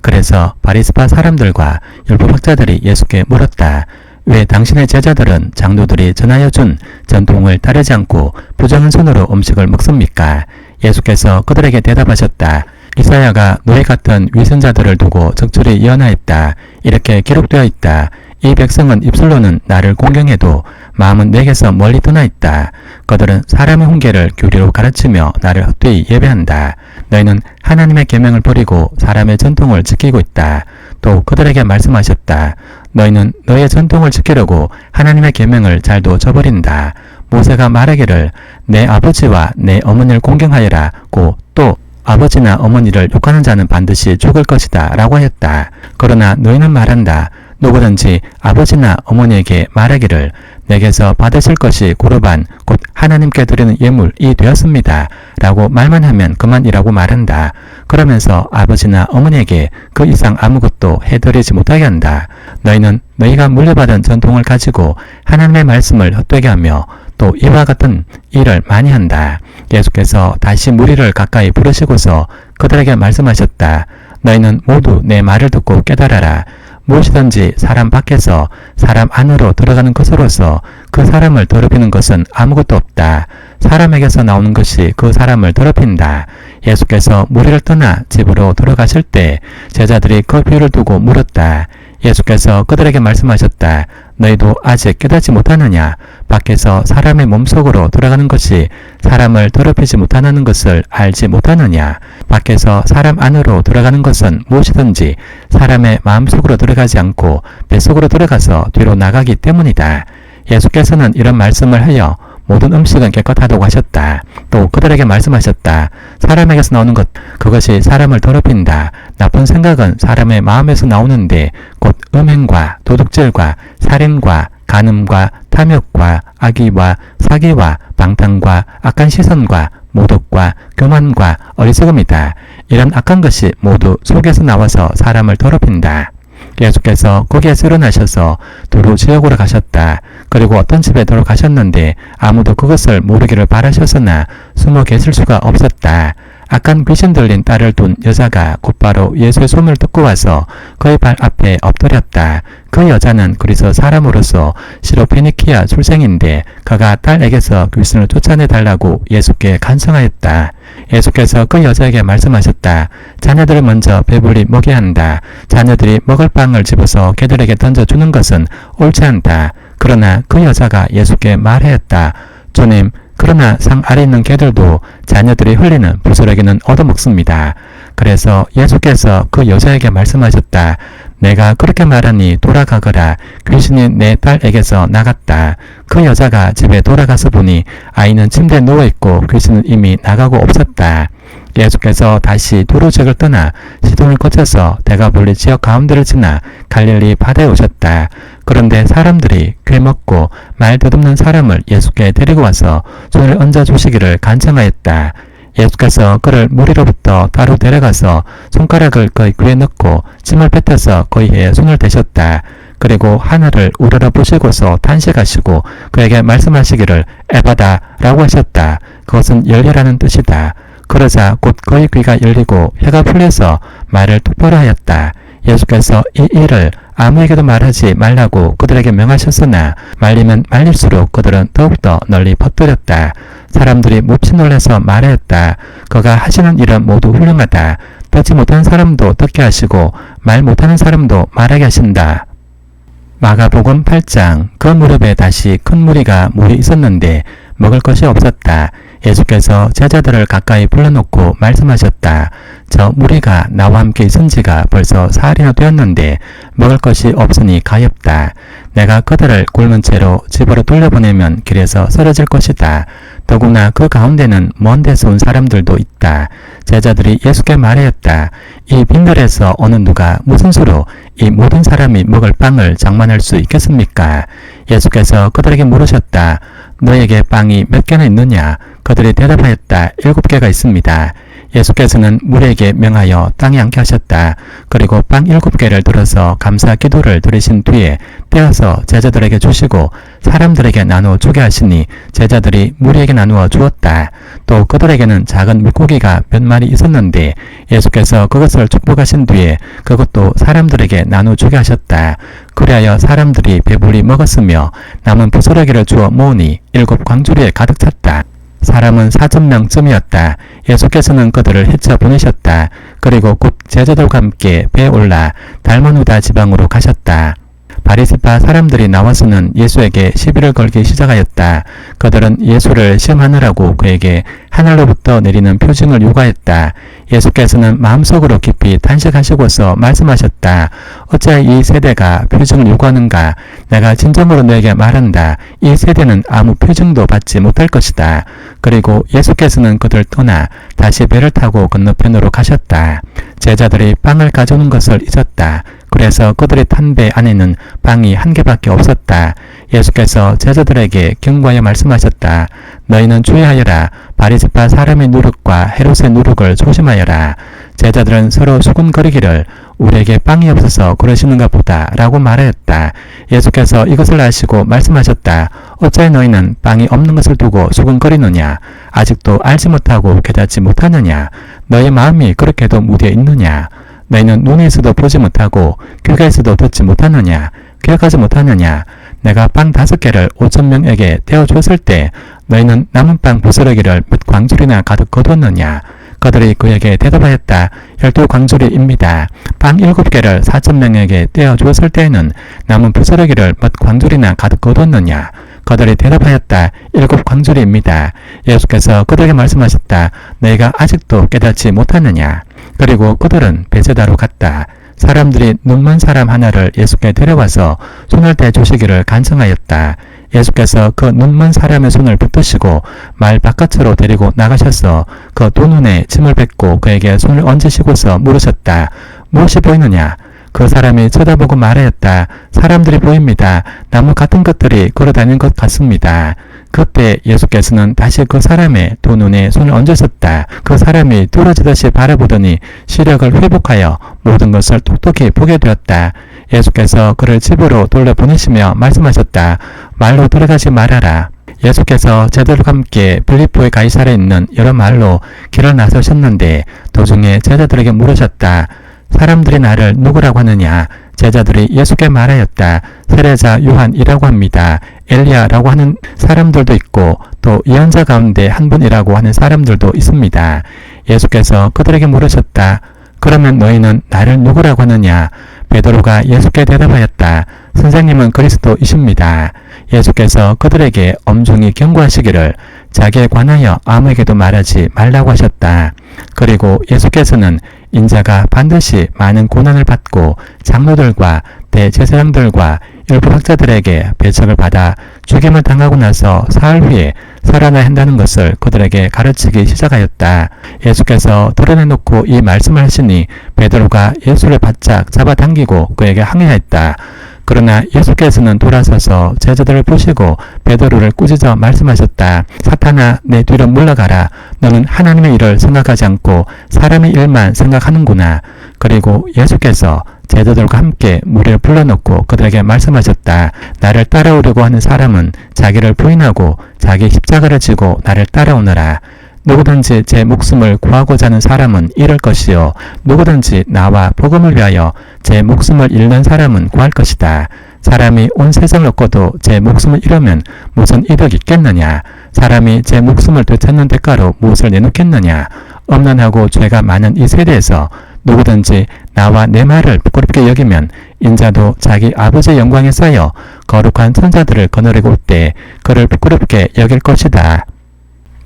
그래서 바리새파 사람들과 율법학자들이 예수께 물었다. 왜 당신의 제자들은 장로들이 전하여 준 전통을 따르지 않고 부정한 손으로 음식을 먹습니까? 예수께서 그들에게 대답하셨다. 이사야가 너희 같은 위선자들을 두고 적절히 예언하였다. 이렇게 기록되어 있다. 이 백성은 입술로는 나를 공경해도 마음은 내게서 멀리 떠나 있다. 그들은 사람의 훈계를 교리로 가르치며 나를 헛되이 예배한다. 너희는 하나님의 계명을 버리고 사람의 전통을 지키고 있다. 또 그들에게 말씀하셨다. 너희는 너의 전통을 지키려고 하나님의 계명을 잘도 저버린다. 모세가 말하기를 내 아버지와 내 어머니를 공경하여라고 또 아버지나 어머니를 욕하는 자는 반드시 죽을 것이다 라고 하였다. 그러나 너희는 말한다. 누구든지 아버지나 어머니에게 말하기를 내게서 받으실 것이 고르반 곧 하나님께 드리는 예물이 되었습니다 라고 말만 하면 그만이라고 말한다. 그러면서 아버지나 어머니에게 그 이상 아무것도 해드리지 못하게 한다. 너희는 너희가 물려받은 전통을 가지고 하나님의 말씀을 헛되게 하며 또 이와 같은 일을 많이 한다. 예수께서 다시 무리를 가까이 부르시고서 그들에게 말씀하셨다. 너희는 모두 내 말을 듣고 깨달아라. 무엇이든지 사람 밖에서 사람 안으로 들어가는 것으로서 그 사람을 더럽히는 것은 아무것도 없다. 사람에게서 나오는 것이 그 사람을 더럽힌다. 예수께서 무리를 떠나 집으로 들어가실 때 제자들이 그 비유를 두고 물었다. 예수께서 그들에게 말씀하셨다. 너희도 아직 깨닫지 못하느냐? 밖에서 사람의 몸속으로 들어가는 것이 사람을 더럽히지 못하는 것을 알지 못하느냐? 밖에서 사람 안으로 들어가는 것은 무엇이든지 사람의 마음속으로 들어가지 않고 뱃속으로 들어가서 뒤로 나가기 때문이다. 예수께서는 이런 말씀을 하여 모든 음식은 깨끗하다고 하셨다. 또 그들에게 말씀하셨다. 사람에게서 나오는 것, 그것이 사람을 더럽힌다. 나쁜 생각은 사람의 마음에서 나오는데 곧 음행과 도둑질과 살인과 간음과 탐욕과 악의와 사기와 방탕과 악한 시선과 모독과 교만과 어리석음이다. 이런 악한 것이 모두 속에서 나와서 사람을 더럽힌다. 예수께서 거기에서 일어나셔서 두루 지역으로 가셨다. 그리고 어떤 집에 들어가셨는데 아무도 그것을 모르기를 바라셨으나 숨어 계실 수가 없었다. 악한 귀신 들린 딸을 둔 여자가 곧바로 예수의 소문을 듣고 와서 그의 발 앞에 엎드렸다. 그 여자는 그리스 사람으로서 시로페니키아 출생인데 그가 딸에게서 귀신을 쫓아내달라고 예수께 간청하였다. 예수께서 그 여자에게 말씀하셨다. 자녀들을 먼저 배불리 먹여야 한다. 자녀들이 먹을 빵을 집어서 개들에게 던져주는 것은 옳지 않다. 그러나 그 여자가 예수께 말하였다. 주님, 그러나 상 아래 있는 개들도 자녀들이 흘리는 부스러기는 얻어먹습니다. 그래서 예수께서 그 여자에게 말씀하셨다. 내가 그렇게 말하니 돌아가거라. 귀신이 내 딸에게서 나갔다. 그 여자가 집에 돌아가서 보니 아이는 침대에 누워있고 귀신은 이미 나가고 없었다. 예수께서 다시 두로직을 떠나 시돈을 거쳐서 데가볼리 지역 가운데를 지나 갈릴리 바다에 오셨다. 그런데 사람들이 괴먹고 말 더듬는 사람을 예수께 데리고 와서 손을 얹어 주시기를 간청하였다. 예수께서 그를 무리로부터 따로 데려가서 손가락을 그의 귀에 넣고 침을 뱉어서 그의 혀에 손을 대셨다. 그리고 하늘을 우러러 보시고서 탄식하시고 그에게 말씀하시기를 에바다 라고 하셨다. 그것은 열리라는 뜻이다. 그러자 곧 그의 귀가 열리고 혀가 풀려서 말을 똑바로 하였다. 예수께서 이 일을 아무에게도 말하지 말라고 그들에게 명하셨으나 말리면 말릴수록 그들은 더욱더 널리 퍼뜨렸다. 사람들이 몹시 놀라서 말하였다. 그가 하시는 일은 모두 훌륭하다. 듣지 못하는 사람도 듣게 하시고 말 못하는 사람도 말하게 하신다. 마가복음 8장. 그 무렵에 다시 큰 무리가 모여 있었는데 먹을 것이 없었다. 예수께서 제자들을 가까이 불러놓고 말씀하셨다. 저 무리가 나와 함께 있은 지가 벌써 사흘이나 되었는데 먹을 것이 없으니 가엾다. 내가 그들을 굶은 채로 집으로 돌려보내면 길에서 쓰러질 것이다. 더구나 그 가운데는 먼 데서 온 사람들도 있다. 제자들이 예수께 말하였다. 이 빈들에서 어느 누가 무슨 수로 이 모든 사람이 먹을 빵을 장만할 수 있겠습니까? 예수께서 그들에게 물으셨다. 너에게 빵이 몇 개나 있느냐? 그들이 대답하였다. 7개가 있습니다. 예수께서는 무리에게 명하여 땅에 앉게 하셨다. 그리고 빵 7개를 들어서 감사 기도를 드리신 뒤에 떼어서 제자들에게 주시고 사람들에게 나누어 주게 하시니 제자들이 무리에게 나누어 주었다. 또 그들에게는 작은 물고기가 몇 마리 있었는데 예수께서 그것을 축복하신 뒤에 그것도 사람들에게 나누어 주게 하셨다. 그리하여 사람들이 배불리 먹었으며 남은 부스러기를 주어 모으니 7 광주리에 가득 찼다. 사람은 4,000명쯤이었다. 예수께서는 그들을 헤쳐 보내셨다. 그리고 곧 제자들과 함께 배에 올라 달마누다 지방으로 가셨다. 바리새파 사람들이 나와서는 예수에게 시비를 걸기 시작하였다. 그들은 예수를 시험하느라고 그에게 하늘로부터 내리는 표징을 요구하였다. 예수께서는 마음속으로 깊이 탄식하시고서 말씀하셨다. 어찌하여 이 세대가 표징을 요구하는가? 내가 진정으로 너에게 말한다. 이 세대는 아무 표징도 받지 못할 것이다. 그리고 예수께서는 그들 떠나 다시 배를 타고 건너편으로 가셨다. 제자들이 빵을 가져오는 것을 잊었다. 그래서 그들이 탄 배 안에는 빵이 1개밖에 없었다. 예수께서 제자들에게 경고하여 말씀하셨다. 너희는 주의하여라. 바리새파 사람의 누룩과 헤롯의 누룩을 조심하여라. 제자들은 서로 수군거리기를 우리에게 빵이 없어서 그러시는가 보다 라고 말하였다. 예수께서 이것을 아시고 말씀하셨다. 어찌하여 너희는 빵이 없는 것을 두고 수군거리느냐? 아직도 알지 못하고 깨닫지 못하느냐? 너희 마음이 그렇게도 무디어 있느냐? 너희는 눈에 있어도 보지 못하고 귀가 있어도 듣지 못하느냐? 기억하지 못하느냐? 내가 빵 5개를 5,000명에게 떼어주었을 때 너희는 남은 빵 부스러기를 몇 광줄이나 가득 거두었느냐? 그들이 그에게 대답하였다. 12광주리입니다. 빵 7개를 4,000명에게 떼어주었을 때에는 남은 부스러기를 몇 광줄이나 가득 거두었느냐? 그들이 대답하였다. 7광주리입니다. 예수께서 그들에게 말씀하셨다. 너희가 아직도 깨닫지 못하느냐? 그리고 그들은 베세다로 갔다. 사람들이 눈먼 사람 하나를 예수께 데려와서 손을 대주시기를 간청하였다. 예수께서 그 눈먼 사람의 손을 붙드시고 말 바깥으로 데리고 나가셔서 그 두 눈에 침을 뱉고 그에게 손을 얹으시고서 물으셨다. 무엇이 보이느냐? 그 사람이 쳐다보고 말하였다. 사람들이 보입니다. 나무 같은 것들이 걸어다니는 것 같습니다. 그때 예수께서는 다시 그 사람의 두 눈에 손을 얹으셨다. 그 사람이 뚫어지듯이 바라보더니 시력을 회복하여 모든 것을 똑똑히 보게 되었다. 예수께서 그를 집으로 돌려보내시며 말씀하셨다. 말로 들어가지 말아라. 예수께서 제자들과 함께 빌립보의 가이사랴에 있는 여러 마을로 길을 나서셨는데 도중에 제자들에게 물으셨다. 사람들이 나를 누구라고 하느냐? 제자들이 예수께 말하였다. 세례자 요한이라고 합니다. 엘리야라고 하는 사람들도 있고 또 예언자 가운데 한 분이라고 하는 사람들도 있습니다. 예수께서 그들에게 물으셨다. 그러면 너희는 나를 누구라고 하느냐? 베드로가 예수께 대답하였다. 선생님은 그리스도이십니다. 예수께서 그들에게 엄중히 경고하시기를 자기에 관하여 아무에게도 말하지 말라고 하셨다. 그리고 예수께서는 인자가 반드시 많은 고난을 받고 장로들과 대제사장들과 일부 학자들에게 배척을 받아 죽임을 당하고 나서 사흘 후에 살아나야 한다는 것을 그들에게 가르치기 시작하였다. 예수께서 드러내놓고 이 말씀을 하시니 베드로가 예수를 바짝 잡아당기고 그에게 항의하였다. 그러나 예수께서는 돌아서서 제자들을 보시고 베드로를 꾸짖어 말씀하셨다. 사탄아, 내 뒤로 물러가라. 너는 하나님의 일을 생각하지 않고 사람의 일만 생각하는구나. 그리고 예수께서 제자들과 함께 무리를 불러놓고 그들에게 말씀하셨다. 나를 따라오려고 하는 사람은 자기를 부인하고 자기 십자가를 지고 나를 따라오너라. 누구든지 제 목숨을 구하고자 하는 사람은 잃을 것이요 누구든지 나와 복음을 위하여 제 목숨을 잃는 사람은 구할 것이다. 사람이 온 세상을 얻고도 제 목숨을 잃으면 무슨 이득이 있겠느냐? 사람이 제 목숨을 되찾는 대가로 무엇을 내놓겠느냐? 엄난하고 죄가 많은 이 세대에서 누구든지 나와 내 말을 부끄럽게 여기면 인자도 자기 아버지의 영광에 쌓여 거룩한 천사들을 거느리고 올 때 그를 부끄럽게 여길 것이다.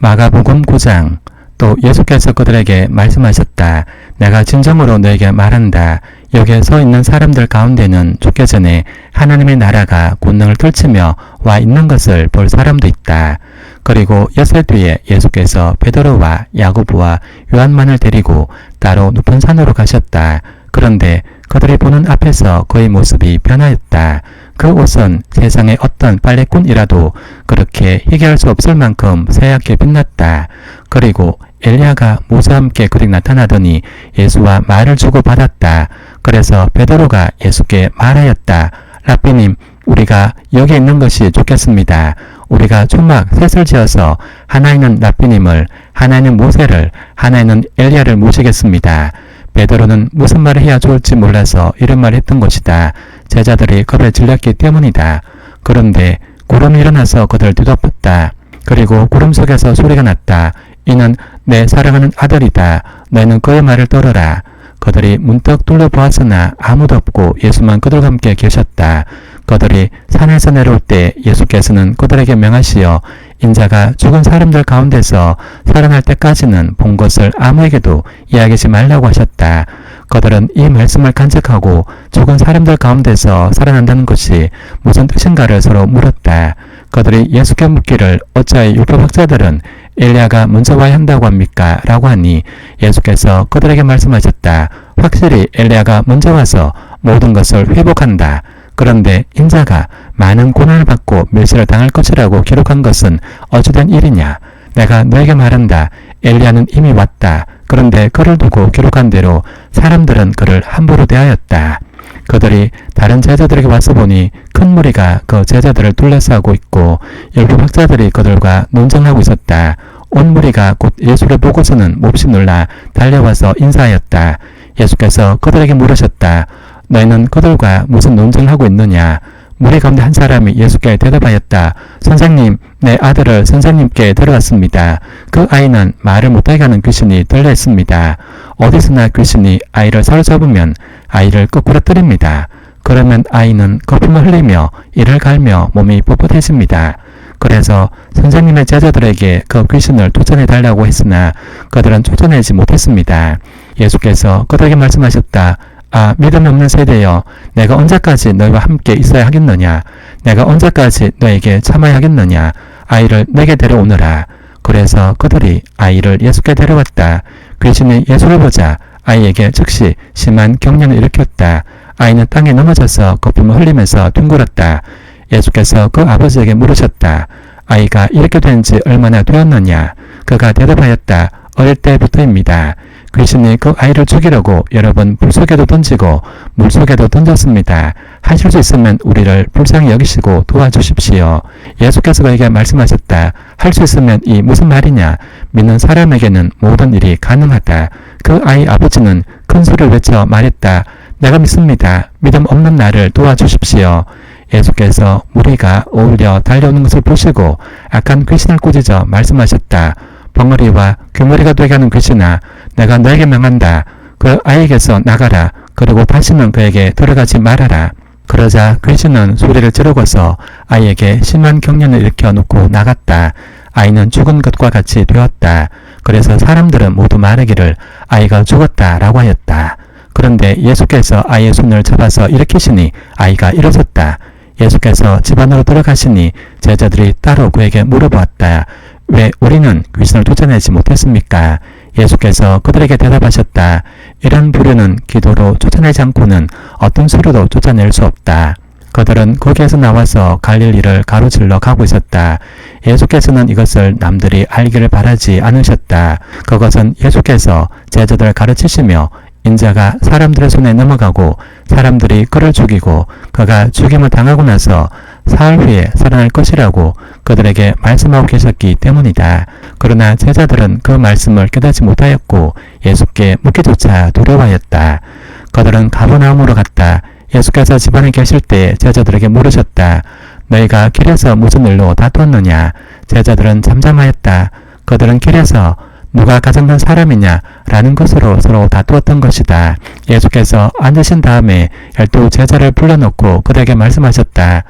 마가복음 9장. 또 예수께서 그들에게 말씀하셨다. 내가 진정으로 너에게 말한다. 여기에 서 있는 사람들 가운데는 죽기 전에 하나님의 나라가 권능을 떨치며 와 있는 것을 볼 사람도 있다. 그리고 엿새 뒤에 예수께서 베드로와 야고보와 요한만을 데리고 따로 높은 산으로 가셨다. 그런데 그들이 보는 앞에서 그의 모습이 변하였다. 그 옷은 세상의 어떤 빨래꾼이라도 그렇게 희귀할 수 없을 만큼 새하얗게 빛났다. 그리고 엘리야가 모세와 함께 그리 나타나더니 예수와 말을 주고받았다. 그래서 베드로가 예수께 말하였다. 라삐님, 우리가 여기 있는 것이 좋겠습니다. 우리가 초막 셋을 지어서 하나에는 라삐님을, 하나에는 모세를, 하나에는 엘리야를 모시겠습니다. 베드로는 무슨 말을 해야 좋을지 몰라서 이런 말을 했던 것이다. 제자들이 겁에 질렸기 때문이다. 그런데 구름이 일어나서 그들 뒤덮었다. 그리고 구름 속에서 소리가 났다. 이는 내 사랑하는 아들이다. 너희는 그의 말을 들어라. 그들이 문득 둘러보았으나 아무도 없고 예수만 그들과 함께 계셨다. 그들이 산에서 내려올 때 예수께서는 그들에게 명하시어 인자가 죽은 사람들 가운데서 살아날 때까지는 본 것을 아무에게도 이야기하지 말라고 하셨다. 그들은 이 말씀을 간직하고 죽은 사람들 가운데서 살아난다는 것이 무슨 뜻인가를 서로 물었다. 그들이 예수께 묻기를 어찌하여 율법학자들은 엘리야가 먼저 와야 한다고 합니까? 라고 하니 예수께서 그들에게 말씀하셨다. 확실히 엘리야가 먼저 와서 모든 것을 회복한다. 그런데 인자가 많은 고난을 받고 멸시를 당할 것이라고 기록한 것은 어찌된 일이냐? 내가 너에게 말한다. 엘리야는 이미 왔다. 그런데 그를 두고 기록한 대로 사람들은 그를 함부로 대하였다. 그들이 다른 제자들에게 와서 보니 큰 무리가 그 제자들을 둘러싸고 있고 율법학자들이 그들과 논쟁하고 있었다. 온 무리가 곧 예수를 보고서는 몹시 놀라 달려와서 인사하였다. 예수께서 그들에게 물으셨다. 너희는 그들과 무슨 논쟁을 하고 있느냐? 무리 가운데 한 사람이 예수께 대답하였다. 선생님, 내 아들을 선생님께 데려왔습니다. 그 아이는 말을 못하게 하는 귀신이 들려 있습니다. 어디서나 귀신이 아이를 사로잡으면 아이를 거꾸로 때립니다. 그러면 아이는 거품을 흘리며 이를 갈며 몸이 뻣뻣해집니다. 그래서 선생님의 제자들에게 그 귀신을 쫓아내달라고 했으나 그들은 쫓아내지 못했습니다. 예수께서 그들에게 말씀하셨다. 아, 믿음이 없는 세대여, 내가 언제까지 너희와 함께 있어야 하겠느냐? 내가 언제까지 너에게 참아야 하겠느냐? 아이를 내게 데려오너라. 그래서 그들이 아이를 예수께 데려왔다. 귀신이 예수를 보자 아이에게 즉시 심한 경련을 일으켰다. 아이는 땅에 넘어져서 거품을 흘리면서 둥글었다. 예수께서 그 아버지에게 물으셨다. 아이가 이렇게 된 지 얼마나 되었느냐? 그가 대답하였다. 어릴 때부터입니다. 귀신이 그 아이를 죽이려고 여러 번 불속에도 던지고 물속에도 던졌습니다. 하실 수 있으면 우리를 불쌍히 여기시고 도와주십시오. 예수께서 그에게 말씀하셨다. 할 수 있으면 이 무슨 말이냐? 믿는 사람에게는 모든 일이 가능하다. 그 아이 아버지는 큰 소리를 외쳐 말했다. 내가 믿습니다. 믿음 없는 나를 도와주십시오. 예수께서 무리가 어울려 달려오는 것을 보시고 악한 귀신을 꾸짖어 말씀하셨다. 벙어리와 귀머리가 되게 하는 귀신아, 내가 너에게 명한다. 그 아이에게서 나가라. 그리고 다시는 그에게 들어가지 말아라. 그러자 귀신은 소리를 지르고서 아이에게 심한 경련을 일으켜 놓고 나갔다. 아이는 죽은 것과 같이 되었다. 그래서 사람들은 모두 말하기를 아이가 죽었다라고 하였다. 그런데 예수께서 아이의 손을 잡아서 일으키시니 아이가 일어섰다. 예수께서 집 안으로 들어가시니 제자들이 따로 그에게 물어보았다. 왜 우리는 귀신을 쫓아내지 못했습니까? 예수께서 그들에게 대답하셨다. 이런 부류는 기도로 쫓아내지 않고는 어떤 수로도 쫓아낼 수 없다. 그들은 거기에서 나와서 갈릴리를 가로질러 가고 있었다. 예수께서는 이것을 남들이 알기를 바라지 않으셨다. 그것은 예수께서 제자들을 가르치시며 인자가 사람들의 손에 넘어가고 사람들이 그를 죽이고 그가 죽임을 당하고 나서 사흘 후에 살아날 것이라고 그들에게 말씀하고 계셨기 때문이다. 그러나 제자들은 그 말씀을 깨닫지 못하였고 예수께 묻기조차 두려워하였다. 그들은 가버나움으로 갔다. 예수께서 집안에 계실 때 제자들에게 물으셨다. 너희가 길에서 무슨 일로 다투었느냐? 제자들은 잠잠하였다. 그들은 길에서 누가 가장 큰 사람이냐? 라는 것으로 서로 다투었던 것이다. 예수께서 앉으신 다음에 12 제자를 불러놓고 그들에게 말씀하셨다.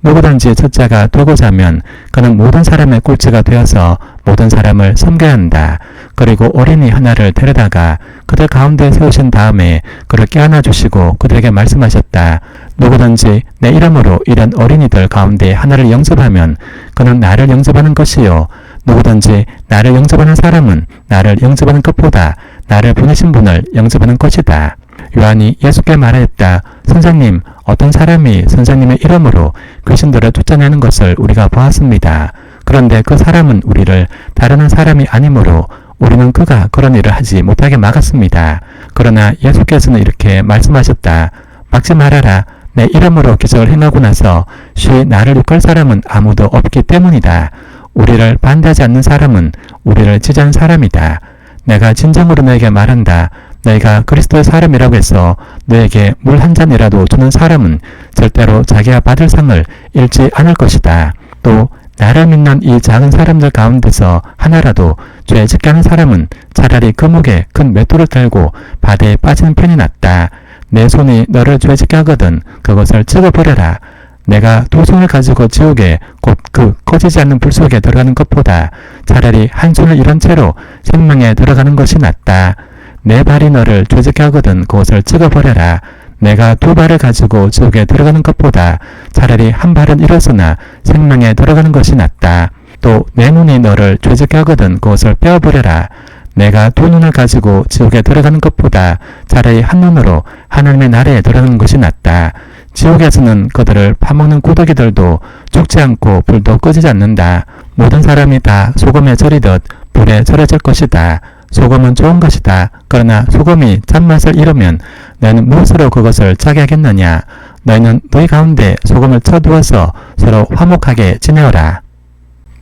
누구든지 첫째가 되고자 하면 그는 모든 사람의 꼴찌가 되어서 모든 사람을 섬겨야 한다. 그리고 어린이 하나를 데려다가 그들 가운데 세우신 다음에 그를 껴안아 주시고 그들에게 말씀하셨다. 누구든지 내 이름으로 이런 어린이들 가운데 하나를 영접하면 그는 나를 영접하는 것이요. 누구든지 나를 영접하는 사람은 나를 영접하는 것보다 나를 보내신 분을 영접하는 것이다. 요한이 예수께 말하였다. 선생님, 어떤 사람이 선생님의 이름으로 귀신들을 쫓아내는 것을 우리가 보았습니다. 그런데 그 사람은 우리를 다루는 사람이 아니므로 우리는 그가 그런 일을 하지 못하게 막았습니다. 그러나 예수께서는 이렇게 말씀하셨다. 막지 말아라. 내 이름으로 기적을 행하고 나서 쉬 나를 욕할 사람은 아무도 없기 때문이다. 우리를 반대하지 않는 사람은 우리를 지지하는 사람이다. 내가 진정으로 너에게 말한다. 너희가 그리스도의 사람이라고 해서 너에게 물 한 잔이라도 주는 사람은 절대로 자기가 받을 상을 잃지 않을 것이다. 또 나를 믿는 이 작은 사람들 가운데서 하나라도 죄 짓게 하는 사람은 차라리 금옥에 큰 맷돌을 달고 바다에 빠지는 편이 낫다. 내 손이 너를 죄 짓게 하거든 그것을 찍어버려라. 내가 두 손을 가지고 지옥에 곧 그 꺼지지 않는 불 속에 들어가는 것보다 차라리 한 손을 잃은 채로 생명에 들어가는 것이 낫다. 내 발이 너를 죄짓게 하거든 그것을 찍어버려라. 내가 두 발을 가지고 지옥에 들어가는 것보다 차라리 한 발은 잃었으나 생명에 들어가는 것이 낫다. 또 내 눈이 너를 죄짓게 하거든 그것을 빼어버려라. 내가 두 눈을 가지고 지옥에 들어가는 것보다 차라리 한 눈으로 하나님의 나라에 들어가는 것이 낫다. 지옥에서는 그들을 파먹는 구더기들도 죽지 않고 불도 꺼지지 않는다. 모든 사람이 다 소금에 절이듯 불에 절여질 것이다. 소금은 좋은 것이다. 그러나 소금이 짠맛을 잃으면 너희는 무엇으로 그것을 짜게 하겠느냐? 너희는 너희 가운데 소금을 쳐두어서 서로 화목하게 지내어라.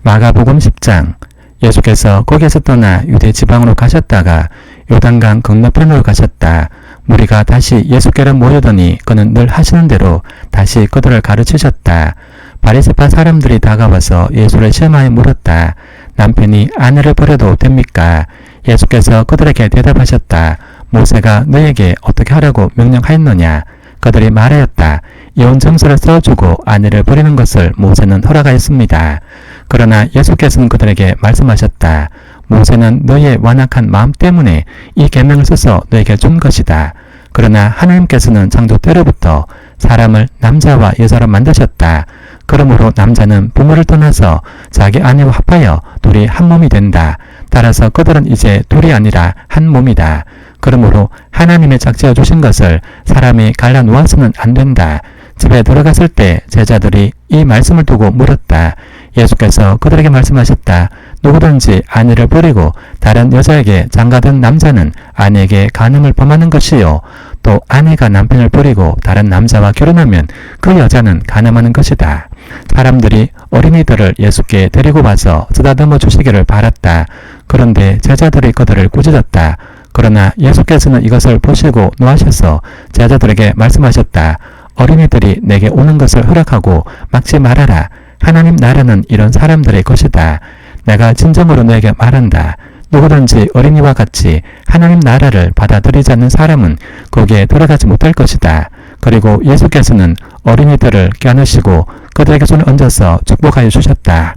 마가복음 10장. 예수께서 거기에서 떠나 유대 지방으로 가셨다가 요단강 건너편으로 가셨다. 무리가 다시 예수께로 모이더니 그는 늘 하시는 대로 다시 그들을 가르치셨다. 바리새파 사람들이 다가와서 예수를 시험하여 물었다. 남편이 아내를 버려도 됩니까? 예수께서 그들에게 대답하셨다. 모세가 너에게 어떻게 하라고 명령하였느냐? 그들이 말하였다. 이혼 증서를 써주고 아내를 버리는 것을 모세는 허락하였습니다. 그러나 예수께서는 그들에게 말씀하셨다. 모세는 너희의 완악한 마음 때문에 이 계명을 써서 너에게 준 것이다. 그러나 하나님께서는 창조 때로부터 사람을 남자와 여자로 만드셨다. 그러므로 남자는 부모를 떠나서 자기 아내와 합하여 둘이 한 몸이 된다. 따라서 그들은 이제 둘이 아니라 한 몸이다. 그러므로 하나님의 작지어 주신 것을 사람이 갈라놓아서는 안 된다. 집에 들어갔을 때 제자들이 이 말씀을 두고 물었다. 예수께서 그들에게 말씀하셨다. 누구든지 아내를 버리고 다른 여자에게 장가든 남자는 아내에게 간음을 범하는 것이요. 또 아내가 남편을 버리고 다른 남자와 결혼하면 그 여자는 간음하는 것이다. 사람들이 어린이들을 예수께 데리고 와서 쓰다듬어 주시기를 바랐다. 그런데 제자들이 그들을 꾸짖었다. 그러나 예수께서는 이것을 보시고 노하셔서 제자들에게 말씀하셨다. 어린이들이 내게 오는 것을 허락하고 막지 말아라. 하나님 나라는 이런 사람들의 것이다. 내가 진정으로 너에게 말한다. 누구든지 어린이와 같이 하나님 나라를 받아들이지 않는 사람은 거기에 들어가지 못할 것이다. 그리고 예수께서는 어린이들을 껴안으시고 그들에게 손을 얹어서 축복하여 주셨다.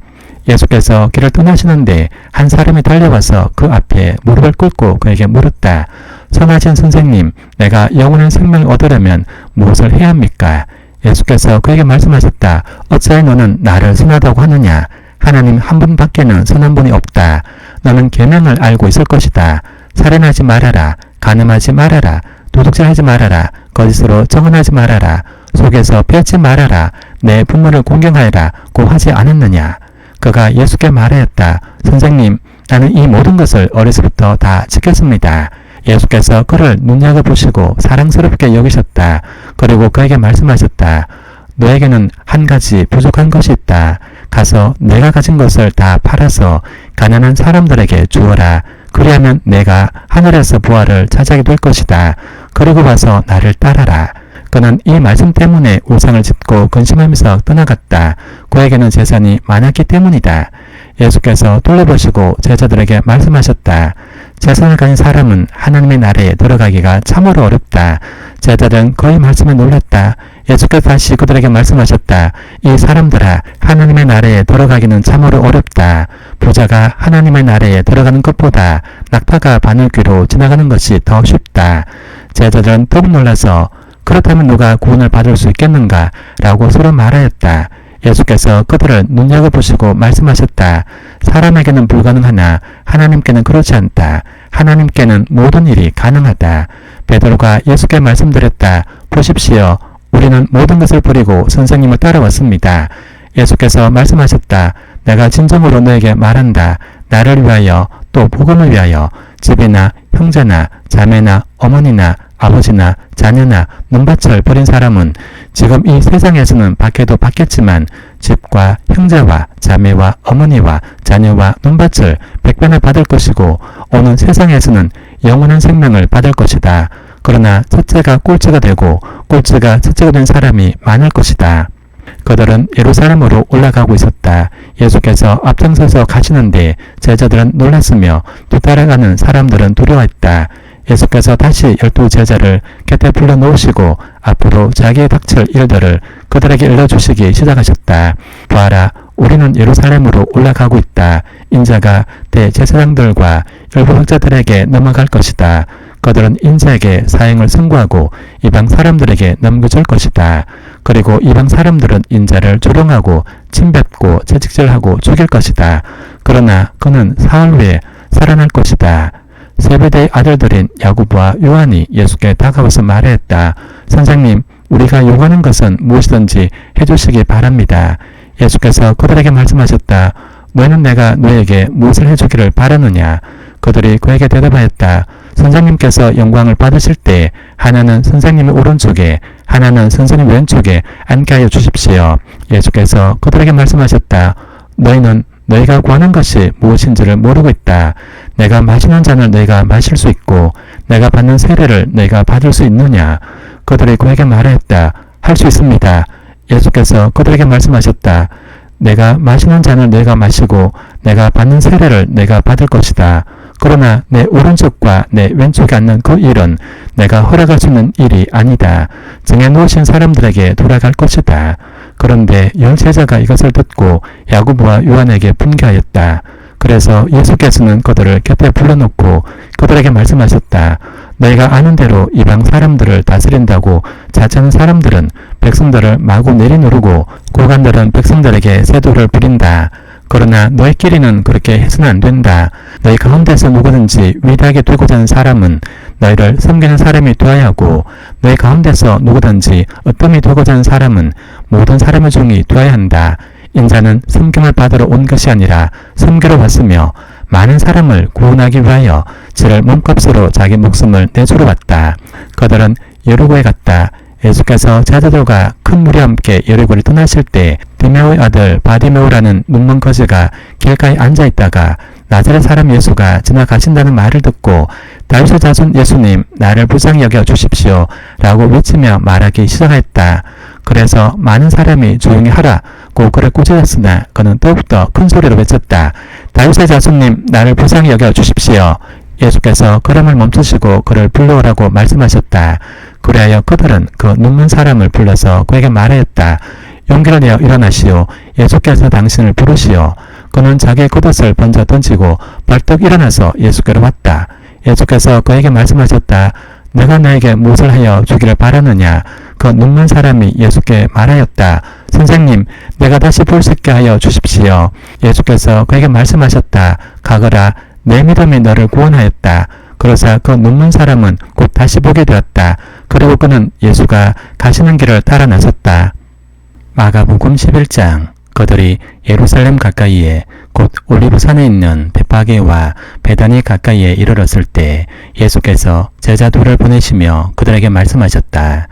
예수께서 길을 떠나시는데 한 사람이 달려와서 그 앞에 무릎을 꿇고 그에게 물었다. 선하신 선생님, 내가 영원한 생명을 얻으려면 무엇을 해야 합니까? 예수께서 그에게 말씀하셨다. 어찌하여 너는 나를 선하다고 하느냐? 하나님 한 분밖에는 선한 분이 없다. 너는 계명을 알고 있을 것이다. 살인하지 말아라. 간음하지 말아라. 도둑질하지 말아라. 거짓으로 증언하지 말아라. 속에서 빼지 말아라. 내 부모를 공경하여라. 고 하지 않았느냐? 그가 예수께 말하였다. 선생님, 나는 이 모든 것을 어려서부터 다 지켰습니다. 예수께서 그를 눈여겨보시고 사랑스럽게 여기셨다. 그리고 그에게 말씀하셨다. 너에게는 한 가지 부족한 것이 있다. 가서 내가 가진 것을 다 팔아서 가난한 사람들에게 주어라. 그리하면 내가 하늘에서 부활을 차지하게 될 것이다. 그리고 와서 나를 따라라. 그는 이 말씀 때문에 우상을 짓고 근심하면서 떠나갔다. 그에게는 재산이 많았기 때문이다. 예수께서 돌려보시고 제자들에게 말씀하셨다. 재산을 가진 사람은 하나님의 나라에 들어가기가 참으로 어렵다. 제자들은 그의 말씀에 놀랐다. 예수께서 다시 그들에게 말씀하셨다. 이 사람들아, 하나님의 나라에 들어가기는 참으로 어렵다. 부자가 하나님의 나라에 들어가는 것보다 낙타가 바늘귀로 지나가는 것이 더 쉽다. 제자들은 더욱 놀라서 그렇다면 누가 구원을 받을 수 있겠는가? 라고 서로 말하였다. 예수께서 그들을 눈여겨보시고 말씀하셨다. 사람에게는 불가능하나 하나님께는 그렇지 않다. 하나님께는 모든 일이 가능하다. 베드로가 예수께 말씀드렸다. 보십시오. 우리는 모든 것을 버리고 선생님을 따라왔습니다. 예수께서 말씀하셨다. 내가 진정으로 너에게 말한다. 나를 위하여 또 복음을 위하여 집이나 형제나 자매나 어머니나 아버지나 자녀나 논밭을 버린 사람은 지금 이 세상에서는 받게도 받겠지만 집과 형제와 자매와 어머니와 자녀와 논밭을 100배나 받을 것이고 오는 세상에서는 영원한 생명을 받을 것이다. 그러나 첫째가 꼴찌가 되고 꼴찌가 첫째가 된 사람이 많을 것이다. 그들은 예루살렘으로 올라가고 있었다. 예수께서 앞장서서 가시는데 제자들은 놀랐으며 뒤따라가는 사람들은 두려워했다. 예수께서 다시 12 제자를 곁에 불러 놓으시고 앞으로 자기의 닥칠 일들을 그들에게 일러주시기 시작하셨다. 보아라, 우리는 예루살렘으로 올라가고 있다. 인자가 대제사장들과 일부 학자들에게 넘어갈 것이다. 그들은 인자에게 사형을 선고하고 이방 사람들에게 넘겨줄 것이다. 그리고 이방 사람들은 인자를 조롱하고 침뱉고 채찍질하고 죽일 것이다. 그러나 그는 사흘 후에 살아날 것이다. 세베대의 아들들인 야고보와 요한이 예수께 다가와서 말했다. 선생님, 우리가 요구하는 것은 무엇이든지 해주시기 바랍니다. 예수께서 그들에게 말씀하셨다. 너희는 내가 너에게 무엇을 해주기를 바라느냐? 그들이 그에게 대답하였다. 선생님께서 영광을 받으실 때 하나는 선생님의 오른쪽에 하나는 선생님 왼쪽에 앉게 하여 주십시오. 예수께서 그들에게 말씀하셨다. 너희는 너희가 구하는 것이 무엇인지를 모르고 있다. 내가 마시는 잔을 너희가 마실 수 있고 내가 받는 세례를 너희가 받을 수 있느냐? 그들이 그에게 말하였다. 할 수 있습니다. 예수께서 그들에게 말씀하셨다. 내가 마시는 잔을 너희가 마시고 내가 받는 세례를 너희가 받을 것이다. 그러나 내 오른쪽과 내 왼쪽에 앉는 그 일은 내가 허락할 수 있는 일이 아니다. 정해놓으신 사람들에게 돌아갈 것이다. 그런데 열제자가 이것을 듣고 야고보와 요한에게 분개하였다. 그래서 예수께서는 그들을 곁에 불러놓고 그들에게 말씀하셨다. 너희가 아는 대로 이방 사람들을 다스린다고 자처하는 사람들은 백성들을 마구 내리누르고 고관들은 백성들에게 세도를 부린다. 그러나 너희끼리는 그렇게 해서는 안 된다. 너희 가운데서 누구든지 위대하게 되고자 하는 사람은 너희를 섬기는 사람이 되어야 하고 너희 가운데서 누구든지 어뜸이 되고자 하는 사람은 모든 사람의 종이 되어야 한다. 인자는 섬김을 받으러 온 것이 아니라 섬기러 왔으며 많은 사람을 구원하기 위하여 저를 몸값으로 자기 목숨을 내주러 왔다. 그들은 여리고에 갔다. 예수께서 제자들과 큰 무리와 함께 여리고를 떠나실 때 디메오의 아들 바디메오라는 눈먼 거지가 길가에 앉아있다가 나사렛 사람 예수가 지나가신다는 말을 듣고 다윗의 자손 예수님 나를 불쌍히 여겨 주십시오 라고 외치며 말하기 시작했다. 그래서 많은 사람이 조용히 하라고 그를 꾸짖었으나 그는 더욱더 큰 소리로 외쳤다. 다윗의 자손님 나를 불쌍히 여겨 주십시오. 예수께서 걸음을 멈추시고 그를 불러오라고 말씀하셨다. 그리하여 그들은 그 눈먼 사람을 불러서 그에게 말하였다. 용기를 내어 일어나시오. 예수께서 당신을 부르시오. 그는 자기의 겉옷을 번져 던지고 벌떡 일어나서 예수께로 왔다. 예수께서 그에게 말씀하셨다. 내가 나에게 무엇을 하여 주기를 바라느냐? 그 눈먼 사람이 예수께 말하였다. 선생님, 내가 다시 볼 수 있게 하여 주십시오. 예수께서 그에게 말씀하셨다. 가거라. 내 믿음이 너를 구원하였다. 그러자 그 눈먼 사람은 곧 다시 보게 되었다. 그리고 그는 예수가 가시는 길을 따라 나섰다. 마가복음 11장. 그들이 예루살렘 가까이에 곧 올리브산에 있는 베파게와 베다니 가까이에 이르렀을 때 예수께서 제자 둘을 보내시며 그들에게 말씀하셨다.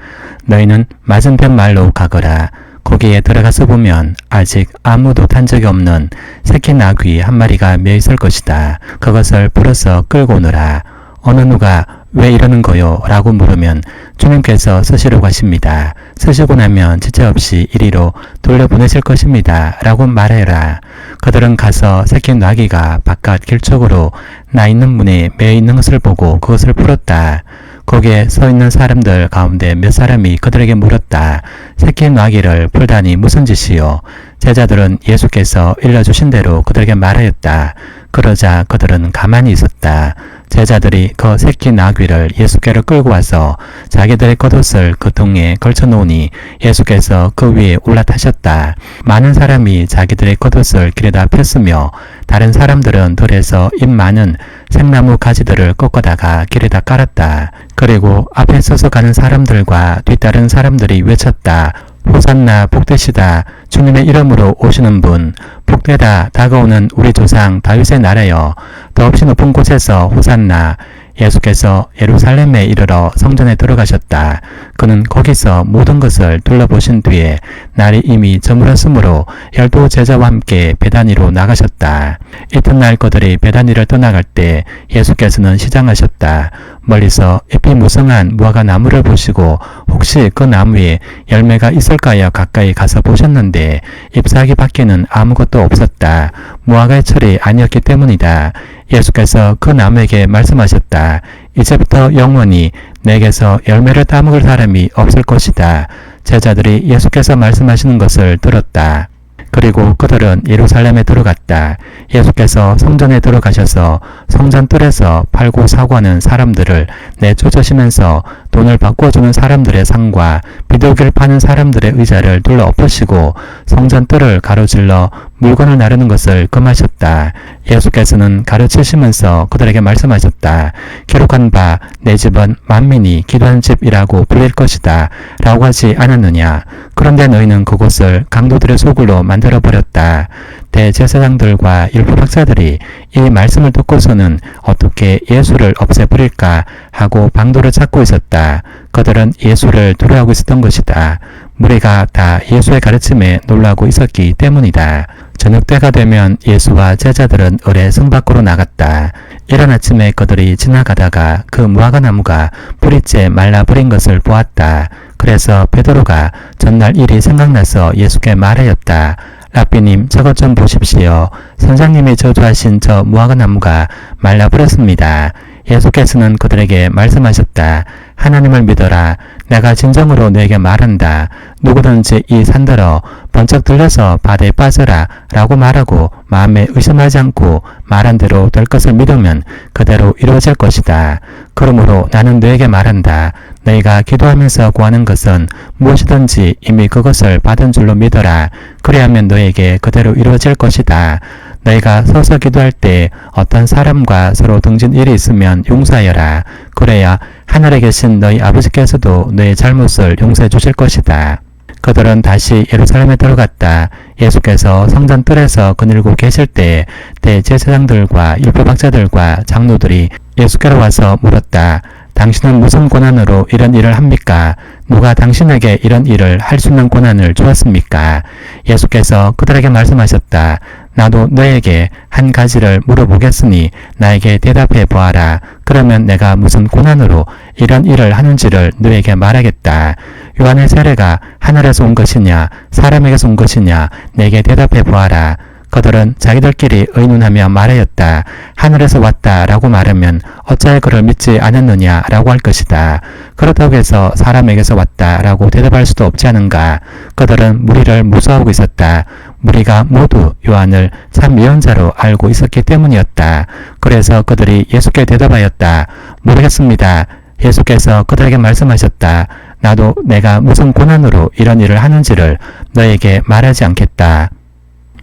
너희는 맞은편 말로 가거라. 거기에 들어가서 보면 아직 아무도 탄 적이 없는 새끼 나귀 한 마리가 매 있을 것이다. 그것을 불어서 끌고 오너라. 어느 누가 왜 이러는 거요? 라고 물으면 주님께서 쓰시러 가십니다. 쓰시고 나면 지체 없이 이리로 돌려보내실 것입니다. 라고 말해라. 그들은 가서 새끼 나귀가 바깥 길쪽으로 나 있는 문에 매여 있는 것을 보고 그것을 풀었다. 거기에 서 있는 사람들 가운데 몇 사람이 그들에게 물었다. 새끼 나귀를 풀다니 무슨 짓이요? 제자들은 예수께서 일러주신 대로 그들에게 말하였다. 그러자 그들은 가만히 있었다. 제자들이 그 새끼 나귀를 예수께로 끌고 와서 자기들의 겉옷을 그 등에 걸쳐 놓으니 예수께서 그 위에 올라타셨다. 많은 사람이 자기들의 겉옷을 길에다 폈으며 다른 사람들은 들에서 잎 많은 생나무 가지들을 꺾어다가 길에다 깔았다. 그리고 앞에 서서 가는 사람들과 뒤따른 사람들이 외쳤다. 호산나 복되시다. 주님의 이름으로 오시는 분. 복되다. 다가오는 우리 조상 다윗의 나라여. 더없이 높은 곳에서 호산나. 예수께서 예루살렘에 이르러 성전에 들어가셨다. 그는 거기서 모든 것을 둘러보신 뒤에 날이 이미 저물었으므로 12 제자와 함께 베다니로 나가셨다. 이튿날 그들이 베다니를 떠나갈 때 예수께서는 시장하셨다. 멀리서 잎이 무성한 무화과 나무를 보시고 혹시 그 나무에 열매가 있을까 하여 가까이 가서 보셨는데 잎사귀 밖에는 아무것도 없었다. 무화과의 철이 아니었기 때문이다. 예수께서 그 나무에게 말씀하셨다. 이제부터 영원히 내게서 열매를 따먹을 사람이 없을 것이다. 제자들이 예수께서 말씀하시는 것을 들었다. 그리고 그들은 예루살렘에 들어갔다. 예수께서 성전에 들어가셔서 성전 뜰에서 팔고 사고 하는 사람들을 내쫓으시면서 돈을 바꿔주는 사람들의 상과 비둘기를 파는 사람들의 의자를 둘러 엎으시고 성전 뜰을 가로질러 물건을 나르는 것을 금하셨다. 예수께서는 가르치시면서 그들에게 말씀하셨다. 기록한 바 내 집은 만민이 기도하는 집이라고 불릴 것이다 라고 하지 않았느냐. 그런데 너희는 그곳을 강도들의 소굴로 만들어버렸다. 대제사장들과 일부 박사들이 이 말씀을 듣고서는 어떻게 예수를 없애버릴까 하고 방도를 찾고 있었다. 그들은 예수를 두려워하고 있었던 것이다. 무리가 다 예수의 가르침에 놀라고 있었기 때문이다. 저녁 때가 되면 예수와 제자들은 을의 성 밖으로 나갔다. 이른 아침에 그들이 지나가다가 그 무화과 나무가 뿌리째 말라버린 것을 보았다. 그래서 베드로가 전날 일이 생각나서 예수께 말하였다. 라삐님, 저것 좀 보십시오. 선생님이 저주하신 저 무화과 나무가 말라버렸습니다. 예수께서는 그들에게 말씀하셨다. 하나님을 믿어라. 내가 진정으로 너에게 말한다. 누구든지 이 산더러 번쩍 들려서 바다에 빠져라 라고 말하고 마음에 의심하지 않고 말한 대로 될 것을 믿으면 그대로 이루어질 것이다. 그러므로 나는 너에게 말한다. 너희가 기도하면서 구하는 것은 무엇이든지 이미 그것을 받은 줄로 믿어라. 그리하면 너에게 그대로 이루어질 것이다. 너희가 서서 기도할 때 어떤 사람과 서로 등진 일이 있으면 용서하여라. 그래야 하늘에 계신 너희 아버지께서도 너의 잘못을 용서해 주실 것이다. 그들은 다시 예루살렘에 들어갔다. 예수께서 성전 뜰에서 거닐고 계실 때 대제사장들과 율법학자들과 장로들이 예수께로 와서 물었다. 당신은 무슨 권한으로 이런 일을 합니까? 누가 당신에게 이런 일을 할 수 있는 권한을 주었습니까? 예수께서 그들에게 말씀하셨다. 나도 너에게 한 가지를 물어보겠으니 나에게 대답해 보아라. 그러면 내가 무슨 권한으로 이런 일을 하는지를 너에게 말하겠다. 요한의 세례가 하늘에서 온 것이냐 사람에게서 온 것이냐 내게 대답해 보아라. 그들은 자기들끼리 의논하며 말하였다. 하늘에서 왔다 라고 말하면 어찌하여 그를 믿지 않았느냐 라고 할 것이다. 그렇다고 해서 사람에게서 왔다 라고 대답할 수도 없지 않은가. 그들은 무리를 무수하고 있었다. 무리가 모두 요한을 참 예언자로 알고 있었기 때문이었다. 그래서 그들이 예수께 대답하였다. 모르겠습니다. 예수께서 그들에게 말씀하셨다. 나도 내가 무슨 권한으로 이런 일을 하는지를 너에게 말하지 않겠다.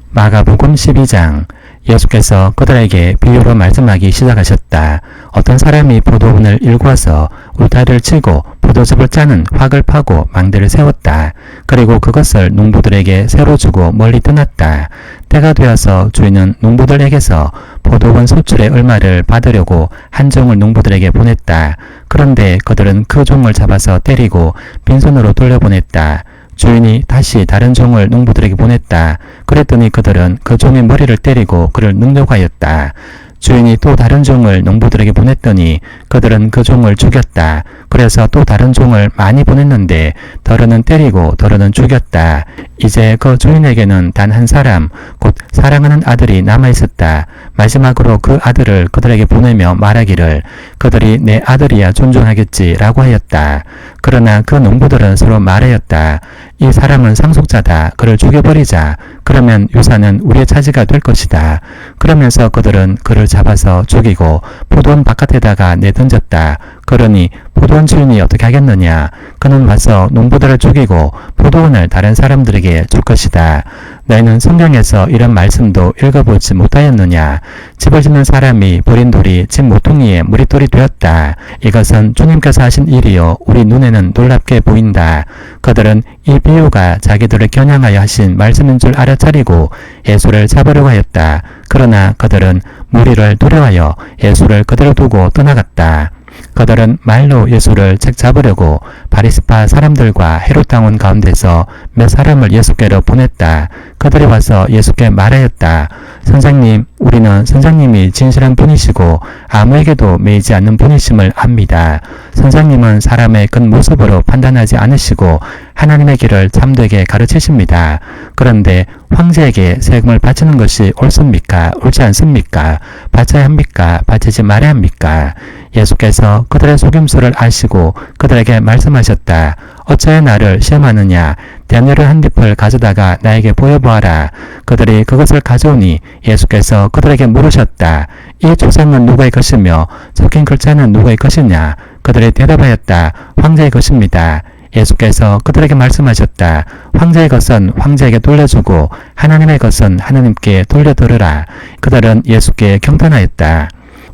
마가복음 12장. 예수께서 그들에게 비유로 말씀하기 시작하셨다. 어떤 사람이 포도원을 일구어서 울타리를 치고 포도즙을 짜는 확을 파고 망대를 세웠다. 그리고 그것을 농부들에게 새로 주고 멀리 떠났다. 때가 되어서 주인은 농부들에게서 포도원 소출의 얼마를 받으려고 한 종을 농부들에게 보냈다. 그런데 그들은 그 종을 잡아서 때리고 빈손으로 돌려보냈다. 주인이 다시 다른 종을 농부들에게 보냈다. 그랬더니 그들은 그 종의 머리를 때리고 그를 능욕하였다. 주인이 또 다른 종을 농부들에게 보냈더니 그들은 그 종을 죽였다. 그래서 또 다른 종을 많이 보냈는데 더러는 때리고 더러는 죽였다. 이제 그 주인에게는 단 한 사람, 곧 사랑하는 아들이 남아있었다. 마지막으로 그 아들을 그들에게 보내며 말하기를 그들이 내 아들이야 존중하겠지 라고 하였다. 그러나 그 농부들은 서로 말하였다. 이 사람은 상속자다. 그를 죽여버리자. 그러면 유산은 우리의 차지가 될 것이다. 그러면서 그들은 그를 잡아서 죽이고 포도원 바깥에다가 내던졌다. 그러니 포도원 주인이 어떻게 하겠느냐? 그는 와서 농부들을 죽이고 포도원을 다른 사람들에게 줄 것이다. 너희는 성경에서 이런 말씀도 읽어보지 못하였느냐? 집을 짓는 사람이 버린 돌이 집 모퉁이에 무릿돌이 되었다. 이것은 주님께서 하신 일이요 우리 눈에는 놀랍게 보인다. 그들은 이 비유가 자기들을 겨냥하여 하신 말씀인 줄 알아차리고 예수를 잡으려고 하였다. 그러나 그들은 무리를 두려워하여 예수를 그대로 두고 떠나갔다. 그들은 말로 예수를 책 잡으려고 바리새파 사람들과 헤롯 당원 가운데서 몇 사람을 예수께로 보냈다. 그들이 와서 예수께 말하였다. 선생님, 우리는 선생님이 진실한 분이시고 아무에게도 매이지 않는 분이심을 압니다. 선생님은 사람의 겉모습으로 판단하지 않으시고 하나님의 길을 참되게 가르치십니다. 그런데 황제에게 세금을 바치는 것이 옳습니까? 옳지 않습니까? 바쳐야 합니까? 바치지 말아야 합니까? 예수께서 그들의 속임수를 아시고 그들에게 말씀하셨다. 어찌하여 나를 시험하느냐? 대녀를 한 잎을 가져다가 나에게 보여보아라. 그들이 그것을 가져오니 예수께서 그들에게 물으셨다. 이 조상은 누구의 것이며 적힌 글자는 누구의 것이냐? 그들이 대답하였다. 황제의 것입니다. 예수께서 그들에게 말씀하셨다. 황제의 것은 황제에게 돌려주고 하나님의 것은 하나님께 돌려들으라. 그들은 예수께 경탄하였다.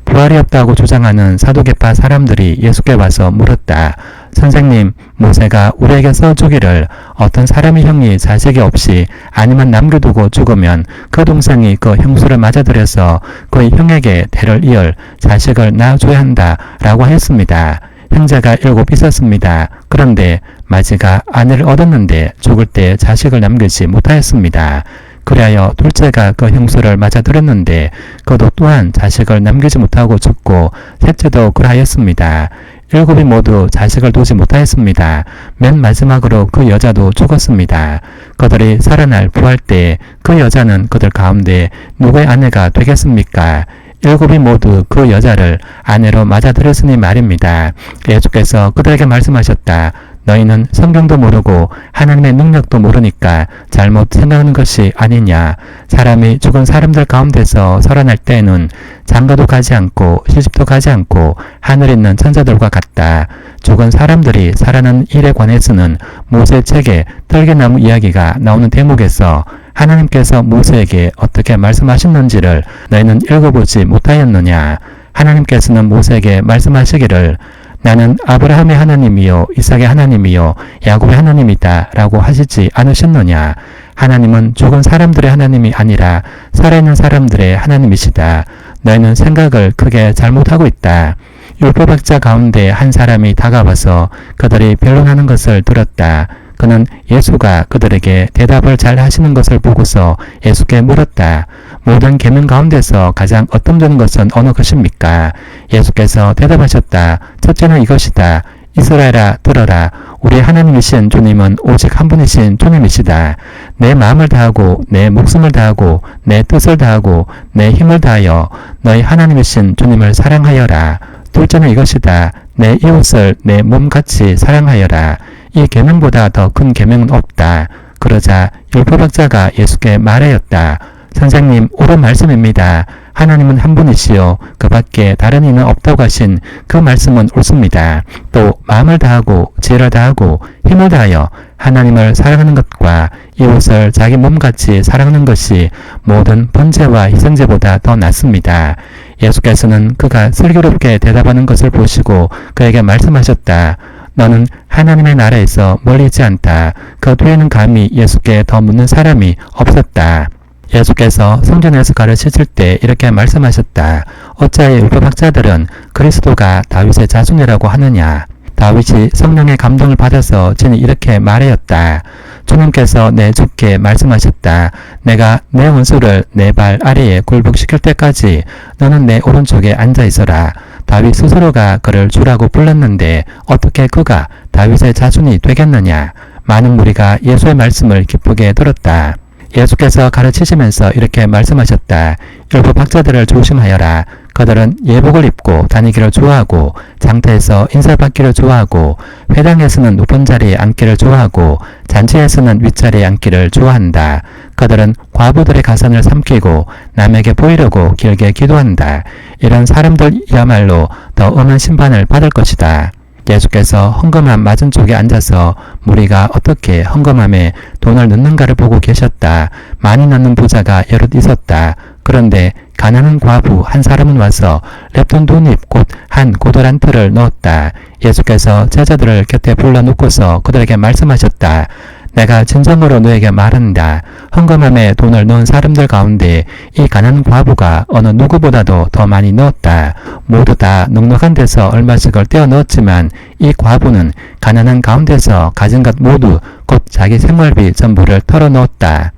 부활이 없다고 주장하는 사두개파 사람들이 예수께 와서 물었다. 선생님, 모세가 우리에게 써주기를 어떤 사람의 형이 자식이 없이 아니면 남겨두고 죽으면 그 동생이 그 형수를 맞아들여서 그 형에게 대를 이을 자식을 낳아줘야 한다 라고 했습니다. 형제가 7 있었습니다. 그런데 마지가 아내를 얻었는데 죽을 때 자식을 남기지 못하였습니다. 그리하여 둘째가 그 형수를 맞아들였는데 그도 또한 자식을 남기지 못하고 죽고 셋째도 그러하였습니다. 7이 모두 자식을 두지 못하였습니다. 맨 마지막으로 그 여자도 죽었습니다. 그들이 살아날 부활 때 그 여자는 그들 가운데 누구의 아내가 되겠습니까? 7이 모두 그 여자를 아내로 맞아들였으니 말입니다. 예수께서 그들에게 말씀하셨다. 너희는 성경도 모르고 하나님의 능력도 모르니까 잘못 생각하는 것이 아니냐. 사람이 죽은 사람들 가운데서 살아날 때에는 장가도 가지 않고 시집도 가지 않고 하늘에 있는 천사들과 같다. 죽은 사람들이 살아난 일에 관해서는 모세 책에 떨기나무 이야기가 나오는 대목에서 하나님께서 모세에게 어떻게 말씀하셨는지를 너희는 읽어보지 못하였느냐. 하나님께서는 모세에게 말씀하시기를 나는 아브라함의 하나님이요 이삭의 하나님이요 야곱의 하나님이다 라고 하시지 않으셨느냐. 하나님은 죽은 사람들의 하나님이 아니라 살아있는 사람들의 하나님이시다. 너희는 생각을 크게 잘못하고 있다. 율법학자 가운데 한 사람이 다가와서 그들이 변론하는 것을 들었다. 그는 예수가 그들에게 대답을 잘 하시는 것을 보고서 예수께 물었다. 모든 계명 가운데서 가장 어뜸되는 것은 어느 것입니까? 예수께서 대답하셨다. 첫째는 이것이다. 이스라엘아 들어라. 우리 하나님이신 주님은 오직 한 분이신 주님이시다. 내 마음을 다하고 내 목숨을 다하고 내 뜻을 다하고 내 힘을 다하여 너희 하나님이신 주님을 사랑하여라. 둘째는 이것이다. 내 이웃을 내 몸같이 사랑하여라. 이 계명보다 더 큰 계명은 없다. 그러자 율법학자가 예수께 말하였다. 선생님, 옳은 말씀입니다. 하나님은 한 분이시요 그 밖에 다른 이는 없다고 하신 그 말씀은 옳습니다. 또 마음을 다하고 지혜를 다하고 힘을 다하여 하나님을 사랑하는 것과 이웃을 자기 몸같이 사랑하는 것이 모든 번제와 희생제보다 더 낫습니다. 예수께서는 그가 슬기롭게 대답하는 것을 보시고 그에게 말씀하셨다. 너는 하나님의 나라에서 멀리 있지 않다. 그 뒤에는 감히 예수께 더 묻는 사람이 없었다. 예수께서 성전에서 가르치실 때 이렇게 말씀하셨다. 어찌하여 율법학자들은 그리스도가 다윗의 자손이라고 하느냐. 다윗이 성령의 감동을 받아서 친히 이렇게 말하였다. 주님께서 내 주께 말씀하셨다. 내가 내 원수를 내 발 아래에 굴복시킬 때까지 너는 내 오른쪽에 앉아 있어라. 다윗 스스로가 그를 주라고 불렀는데 어떻게 그가 다윗의 자손이 되겠느냐. 많은 무리가 예수의 말씀을 기쁘게 들었다. 예수께서 가르치시면서 이렇게 말씀하셨다. 율법학자들을 조심하여라. 그들은 예복을 입고 다니기를 좋아하고 장터에서 인사받기를 좋아하고 회당에서는 높은 자리에 앉기를 좋아하고 잔치에서는 윗자리에 앉기를 좋아한다. 그들은 과부들의 가산을 삼키고 남에게 보이려고 길게 기도한다. 이런 사람들이야말로 더 엄한 심판을 받을 것이다. 예수께서 헌금함 맞은쪽에 앉아서 무리가 어떻게 헌금함에 돈을 넣는가를 보고 계셨다. 많이 넣는 부자가 여럿 있었다. 그런데 가난한 과부 한 사람은 와서 랩돈 2잎 곧 한 고도란 틀을 넣었다. 예수께서 제자들을 곁에 불러놓고서 그들에게 말씀하셨다. 내가 진정으로 너에게 말한다. 헌금함에 돈을 넣은 사람들 가운데 이 가난한 과부가 어느 누구보다도 더 많이 넣었다. 모두 다 넉넉한 데서 얼마씩을 떼어 넣었지만 이 과부는 가난한 가운데서 가진 것 모두 곧 자기 생활비 전부를 털어 넣었다.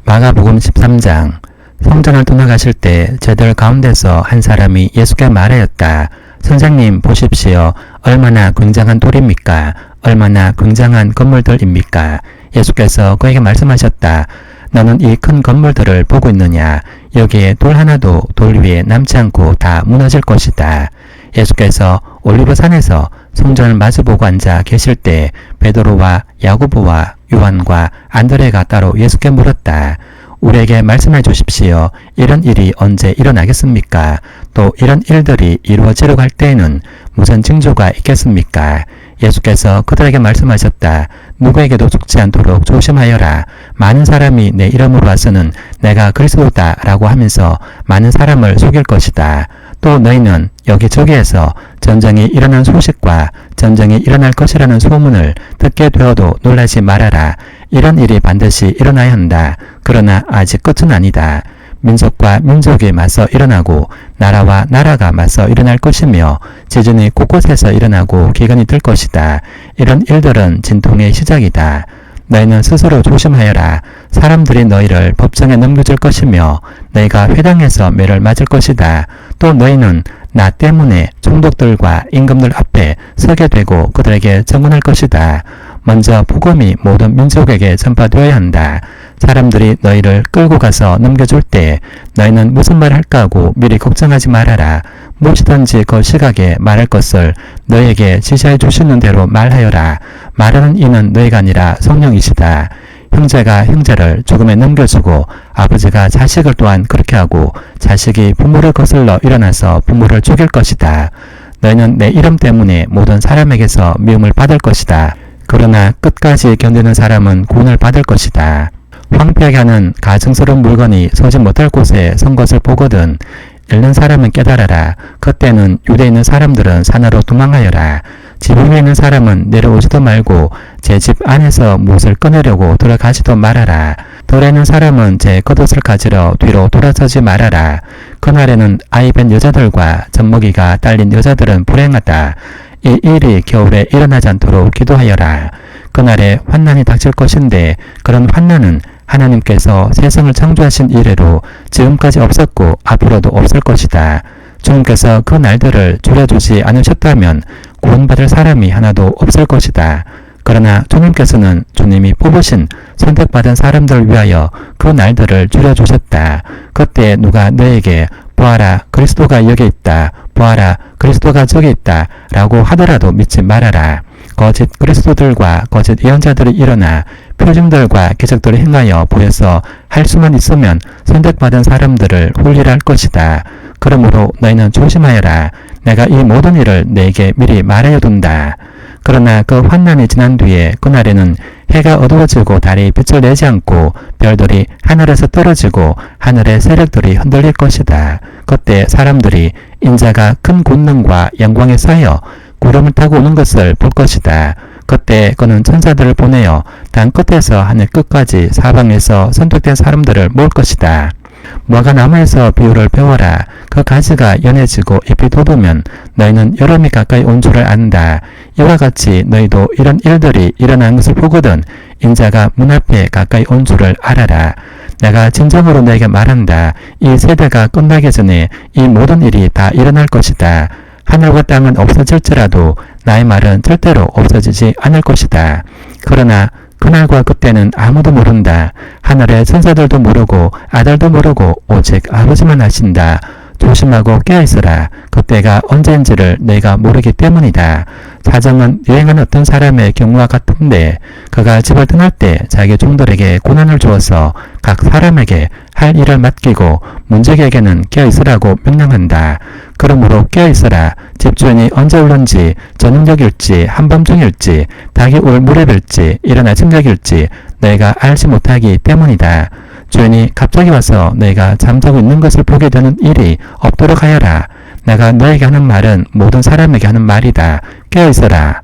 마가복음 13장. 성전을 떠나가실 때 제들 가운데서 한 사람이 예수께 말하였다. 선생님 보십시오. 얼마나 굉장한 돌입니까? 얼마나 굉장한 건물들입니까? 예수께서 그에게 말씀하셨다. 너는 이 큰 건물들을 보고 있느냐? 여기에 돌 하나도 돌 위에 남지 않고 다 무너질 것이다. 예수께서 올리브산에서 성전을 마주보고 앉아 계실 때 베드로와 야고보와 요한과 안드레가 따로 예수께 물었다. 우리에게 말씀해 주십시오. 이런 일이 언제 일어나겠습니까? 또 이런 일들이 이루어지려고 할 때에는 무슨 징조가 있겠습니까? 예수께서 그들에게 말씀하셨다. 누구에게도 죽지 않도록 조심하여라. 많은 사람이 내 이름으로 와서는 내가 그리스도다 라고 하면서 많은 사람을 속일 것이다. 또 너희는 여기저기에서 전쟁이 일어난 소식과 전쟁이 일어날 것이라는 소문을 듣게 되어도 놀라지 말아라. 이런 일이 반드시 일어나야 한다. 그러나 아직 끝은 아니다. 민족과 민족이 맞서 일어나고 나라와 나라가 맞서 일어날 것이며 지진이 곳곳에서 일어나고 기근이 들 것이다. 이런 일들은 진통의 시작이다. 너희는 스스로 조심하여라. 사람들이 너희를 법정에 넘겨줄 것이며 너희가 회당에서 매를 맞을 것이다. 또 너희는 나 때문에 총독들과 임금들 앞에 서게 되고 그들에게 증언할 것이다. 먼저 복음이 모든 민족에게 전파되어야 한다. 사람들이 너희를 끌고 가서 넘겨줄 때 너희는 무슨 말 할까 하고 미리 걱정하지 말아라. 무엇이든지 그 시각에 말할 것을 너희에게 지시해 주시는 대로 말하여라. 말하는 이는 너희가 아니라 성령이시다. 형제가 형제를 죽음에 넘겨주고 아버지가 자식을 또한 그렇게 하고 자식이 부모를 거슬러 일어나서 부모를 죽일 것이다. 너희는 내 이름 때문에 모든 사람에게서 미움을 받을 것이다. 그러나 끝까지 견디는 사람은 구원을 받을 것이다. 황폐하게 하는 가증스러운 물건이 서지 못할 곳에 선 것을 보거든 읽는 사람은 깨달아라. 그때는 유대에 있는 사람들은 산으로 도망하여라. 집 위에 있는 사람은 내려오지도 말고 제 집 안에서 무엇을 꺼내려고 들어가지도 말아라. 들에 있는 사람은 제 겉옷을 가지러 뒤로 돌아서지 말아라. 그날에는 아이 뵌 여자들과 젖먹이가 딸린 여자들은 불행하다. 이 일이 겨울에 일어나지 않도록 기도하여라. 그날에 환난이 닥칠 것인데 그런 환난은 하나님께서 세상을 창조하신 이래로 지금까지 없었고 앞으로도 없을 것이다. 주님께서 그 날들을 줄여주지 않으셨다면 구원받을 사람이 하나도 없을 것이다. 그러나 주님께서는 주님이 뽑으신 선택받은 사람들을 위하여 그 날들을 줄여주셨다. 그때 누가 너에게 보아라 그리스도가 여기 있다. 보아라 그리스도가 저기 있다. 라고 하더라도 믿지 말아라. 거짓 그리스도들과 거짓 예언자들이 일어나 표징들과 기적들을 행하여 보여서 할 수만 있으면 선택받은 사람들을 홀리할 것이다. 그러므로 너희는 조심하여라. 내가 이 모든 일을 너에게 미리 말하여 둔다. 그러나 그 환난이 지난 뒤에 그날에는 해가 어두워지고 달이 빛을 내지 않고 별들이 하늘에서 떨어지고 하늘의 세력들이 흔들릴 것이다. 그때 사람들이 인자가 큰 권능과 영광에 쌓여 구름을 타고 오는 것을 볼 것이다. 그때 그는 천사들을 보내어 땅 끝에서 하늘 끝까지 사방에서 선택된 사람들을 모을 것이다. 무화과 나무에서 비유를 배워라. 그 가지가 연해지고 잎이 돋으면 너희는 여름이 가까이 온 줄을 안다. 이와 같이 너희도 이런 일들이 일어나는 것을 보거든 인자가 문 앞에 가까이 온 줄을 알아라. 내가 진정으로 너에게 말한다. 이 세대가 끝나기 전에 이 모든 일이 다 일어날 것이다. 하늘과 땅은 없어질지라도 나의 말은 절대로 없어지지 않을 것이다. 그러나 그날과 그때는 아무도 모른다. 하늘의 천사들도 모르고 아들도 모르고 오직 아버지만 아신다. 조심하고 깨어있으라. 그때가 언제인지를 너희가 모르기 때문이다. 사정은 여행한 어떤 사람의 경우와 같은데 그가 집을 떠날 때 자기 종들에게 고난을 주어서 각 사람에게 할 일을 맡기고 문제객에게는 깨어있으라고 명령한다. 그러므로 깨어있으라. 집주인이 언제 올는지 저녁일지 한밤중일지 닭이 올 무렵일지 이른 아침녘일지 너희가 알지 못하기 때문이다. 주인이 갑자기 와서 너희가 잠자고 있는 것을 보게 되는 일이 없도록 하여라. 내가 너에게 하는 말은 모든 사람에게 하는 말이다. 깨어있어라.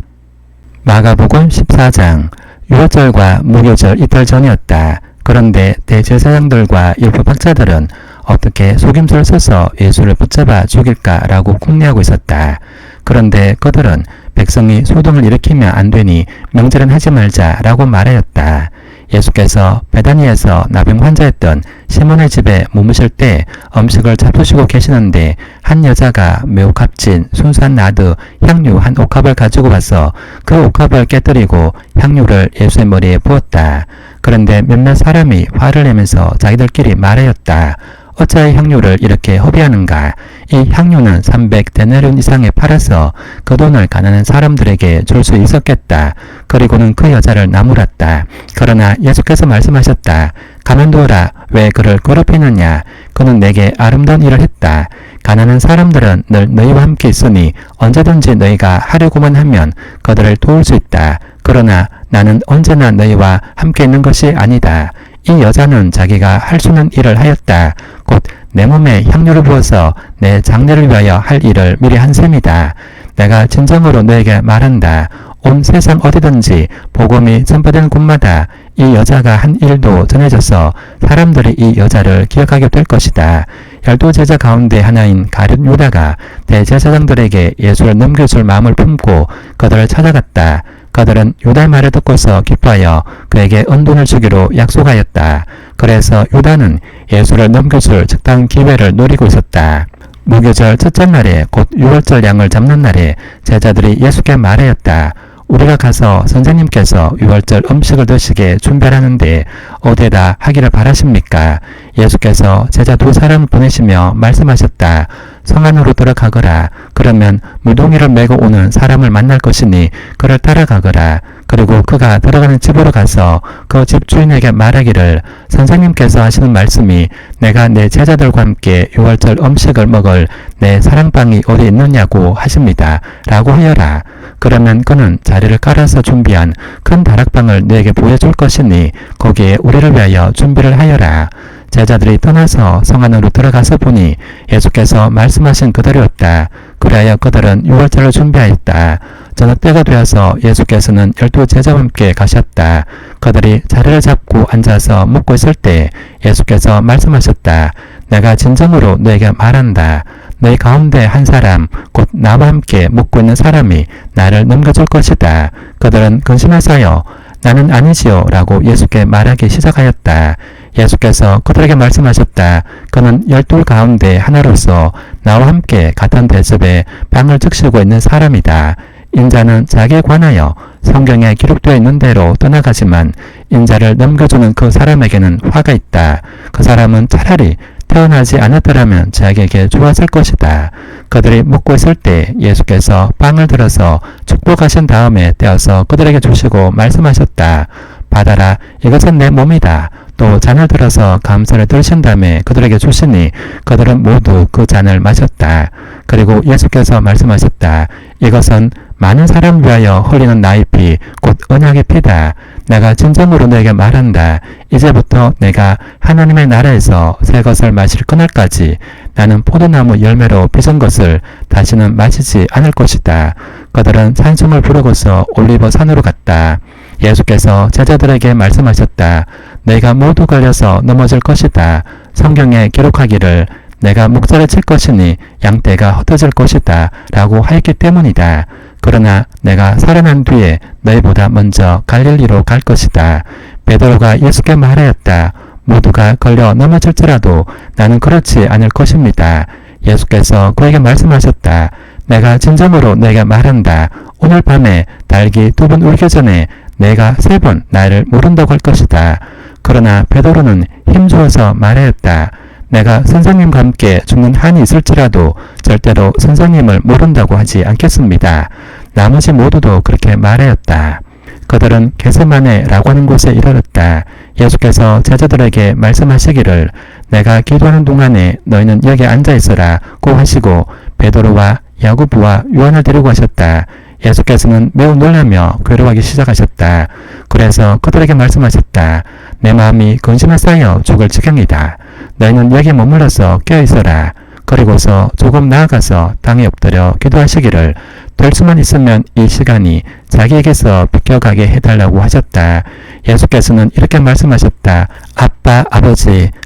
마가복음 14장. 유월절과 무교절 이틀 전이었다. 그런데 대제사장들과 율법학자들은 어떻게 속임수를 써서 예수를 붙잡아 죽일까라고 궁리하고 있었다. 그런데 그들은 백성이 소동을 일으키면 안 되니 명절은 하지 말자라고 말하였다. 예수께서 베다니에서 나병 환자였던 시몬의 집에 머무실 때 음식을 잡수시고 계시는데 한 여자가 매우 값진 순수한 나드 향유 한 옥합을 가지고 와서 그 옥합을 깨뜨리고 향유를 예수의 머리에 부었다. 그런데 몇몇 사람이 화를 내면서 자기들끼리 말하였다. 어찌하여 향유를 이렇게 허비하는가? 이 향유는 300데나리온 이상에 팔아서 그 돈을 가난한 사람들에게 줄 수 있었겠다. 그리고는 그 여자를 나무랐다. 그러나 예수께서 말씀하셨다. 가만두어라. 왜 그를 괴롭히느냐? 그는 내게 아름다운 일을 했다. 가난한 사람들은 늘 너희와 함께 있으니 언제든지 너희가 하려고만 하면 그들을 도울 수 있다. 그러나 나는 언제나 너희와 함께 있는 것이 아니다. 이 여자는 자기가 할 수 있는 일을 하였다. 곧 내 몸에 향유를 부어서 내 장례를 위하여 할 일을 미리 한 셈이다. 내가 진정으로 너에게 말한다. 온 세상 어디든지 복음이 전파되는 곳마다 이 여자가 한 일도 전해져서 사람들이 이 여자를 기억하게 될 것이다. 12제자 가운데 하나인 가룟 유다가 대제사장들에게 예수를 넘겨줄 마음을 품고 그들을 찾아갔다. 그들은 유다의 말을 듣고서 기뻐하여 그에게 은돈을 주기로 약속하였다. 그래서 유다는 예수를 넘겨줄 적당한 기회를 노리고 있었다. 무교절 첫째 날에 곧 유월절 양을 잡는 날에 제자들이 예수께 말하였다. 우리가 가서 선생님께서 유월절 음식을 드시게 준비하는데 어디에다 하기를 바라십니까? 예수께서 제자 2사람을 보내시며 말씀하셨다. 성 안으로 들어가거라. 그러면 무동이를 메고 오는 사람을 만날 것이니 그를 따라가거라. 그리고 그가 들어가는 집으로 가서 그 집주인에게 말하기를 선생님께서 하시는 말씀이 내가 내 제자들과 함께 유월절 음식을 먹을 내 사랑방이 어디 있느냐고 하십니다. 라고 하여라. 그러면 그는 자리를 깔아서 준비한 큰 다락방을 너에게 보여줄 것이니 거기에 우리를 위하여 준비를 하여라. 제자들이 떠나서 성 안으로 들어가서 보니 예수께서 말씀하신 그대로였다. 그리하여 그들은 유월절을 준비하였다. 저녁 때가 되어서 예수께서는 12 제자와 함께 가셨다. 그들이 자리를 잡고 앉아서 먹고 있을 때 예수께서 말씀하셨다. 내가 진정으로 너에게 말한다. 너희 가운데 한 사람, 곧 나와 함께 먹고 있는 사람이 나를 넘겨줄 것이다. 그들은 근심하사여 나는 아니지요 라고 예수께 말하기 시작하였다. 예수께서 그들에게 말씀하셨다. 그는 12 가운데 하나로서 나와 함께 같은 대접에 빵을 적시고 있는 사람이다. 인자는 자기에 관하여 성경에 기록되어 있는 대로 떠나가지만 인자를 넘겨주는 그 사람에게는 화가 있다. 그 사람은 차라리 태어나지 않았더라면 자기에게 좋았을 것이다. 그들이 먹고 있을 때 예수께서 빵을 들어서 축복하신 다음에 떼어서 그들에게 주시고 말씀하셨다. 받아라, 이것은 내 몸이다. 또 잔을 들어서 감사를 들으신 다음에 그들에게 주시니 그들은 모두 그 잔을 마셨다. 그리고 예수께서 말씀하셨다. 이것은 많은 사람 위하여 흘리는 나의 피, 곧 언약의 피다. 내가 진정으로 너에게 말한다. 이제부터 내가 하나님의 나라에서 새 것을 마실 그날까지 나는 포도나무 열매로 빚은 것을 다시는 마시지 않을 것이다. 그들은 찬송을 부르고서 올리브 산으로 갔다. 예수께서 제자들에게 말씀하셨다. 너희가 모두 걸려서 넘어질 것이다. 성경에 기록하기를 내가 목자를 칠 것이니 양떼가 흩어질 것이다 라고 하였기 때문이다. 그러나 내가 살아난 뒤에 너희보다 먼저 갈릴리로 갈 것이다. 베드로가 예수께 말하였다. 모두가 걸려 넘어질지라도 나는 그렇지 않을 것입니다. 예수께서 그에게 말씀하셨다. 내가 진정으로 너에게 말한다. 오늘 밤에 닭이 2번 울기 전에 내가 3번 나를 모른다고 할 것이다. 그러나 베드로는 힘주어서 말하였다. 내가 선생님과 함께 죽는 한이 있을지라도 절대로 선생님을 모른다고 하지 않겠습니다. 나머지 모두도 그렇게 말하였다. 그들은 겟세마네라고 하는 곳에 이르렀다. 예수께서 제자들에게 말씀하시기를 내가 기도하는 동안에 너희는 여기 앉아있으라고 하시고 베드로와 야고보와 요한을 데리고 가셨다. 예수께서는 매우 놀라며 괴로워하기 시작하셨다. 그래서 그들에게 말씀하셨다. 내 마음이 근심에 쌓여 죽을 지경이다. 너희는 여기 머물러서 깨어있어라. 그리고서 조금 나아가서 땅에 엎드려 기도하시기를 될 수만 있으면 이 시간이 자기에게서 비켜가게 해달라고 하셨다. 예수께서는 이렇게 말씀하셨다. 아빠,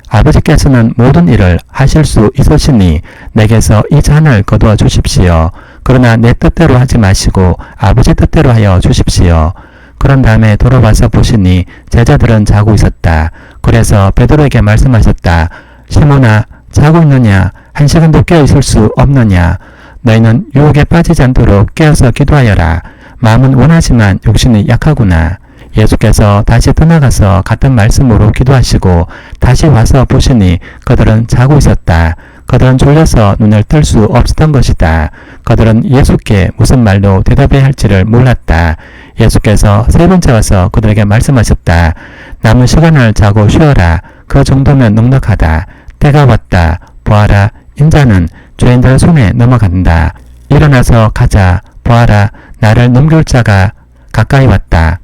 아버지께서는 모든 일을 하실 수 있으시니 내게서 이 잔을 거두어 주십시오. 그러나 내 뜻대로 하지 마시고 아버지 뜻대로 하여 주십시오. 그런 다음에 돌아와서 보시니 제자들은 자고 있었다. 그래서 베드로에게 말씀하셨다. 시몬아, 자고 있느냐? 한 시간도 깨어 있을 수 없느냐? 너희는 유혹에 빠지지 않도록 깨어서 기도하여라. 마음은 원하지만 욕심이 약하구나. 예수께서 다시 떠나가서 같은 말씀으로 기도하시고 다시 와서 보시니 그들은 자고 있었다. 그들은 졸려서 눈을 뜰 수 없었던 것이다. 그들은 예수께 무슨 말로 대답해야 할지를 몰랐다. 예수께서 3번째 와서 그들에게 말씀하셨다. 남은 시간을 자고 쉬어라. 그 정도면 넉넉하다. 때가 왔다. 보아라. 인자는 죄인들 손에 넘어간다. 일어나서 가자. 보아라. 나를 넘길 자가 가까이 왔다.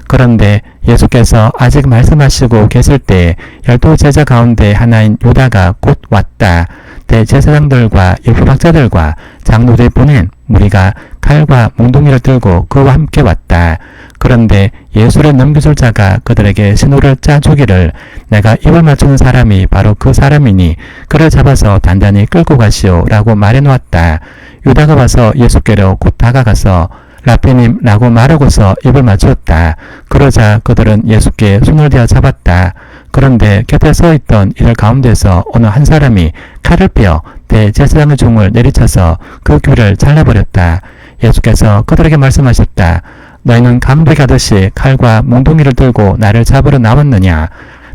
그런데 예수께서 아직 말씀하시고 계실 때 12 제자 가운데 하나인 유다가 곧 왔다. 대제사장들과 율법학자들과 장로들이 보낸 무리가 칼과 몽둥이를 들고 그와 함께 왔다. 그런데 예수를 넘겨줄 자가 그들에게 신호를 짜주기를 내가 입을 맞추는 사람이 바로 그 사람이니 그를 잡아서 단단히 끌고 가시오 라고 말해놓았다. 유다가 와서 예수께로 곧 다가가서 라피님 라고 말하고서 입을 맞추었다. 그러자 그들은 예수께 손을 대어 잡았다. 그런데 곁에 서있던 이들 가운데서 어느 한 사람이 칼을 빼어 대제사장의 종을 내리쳐서 그 귀를 잘라버렸다. 예수께서 그들에게 말씀하셨다. 너희는 강도에 가듯이 칼과 몽둥이를 들고 나를 잡으러 나왔느냐?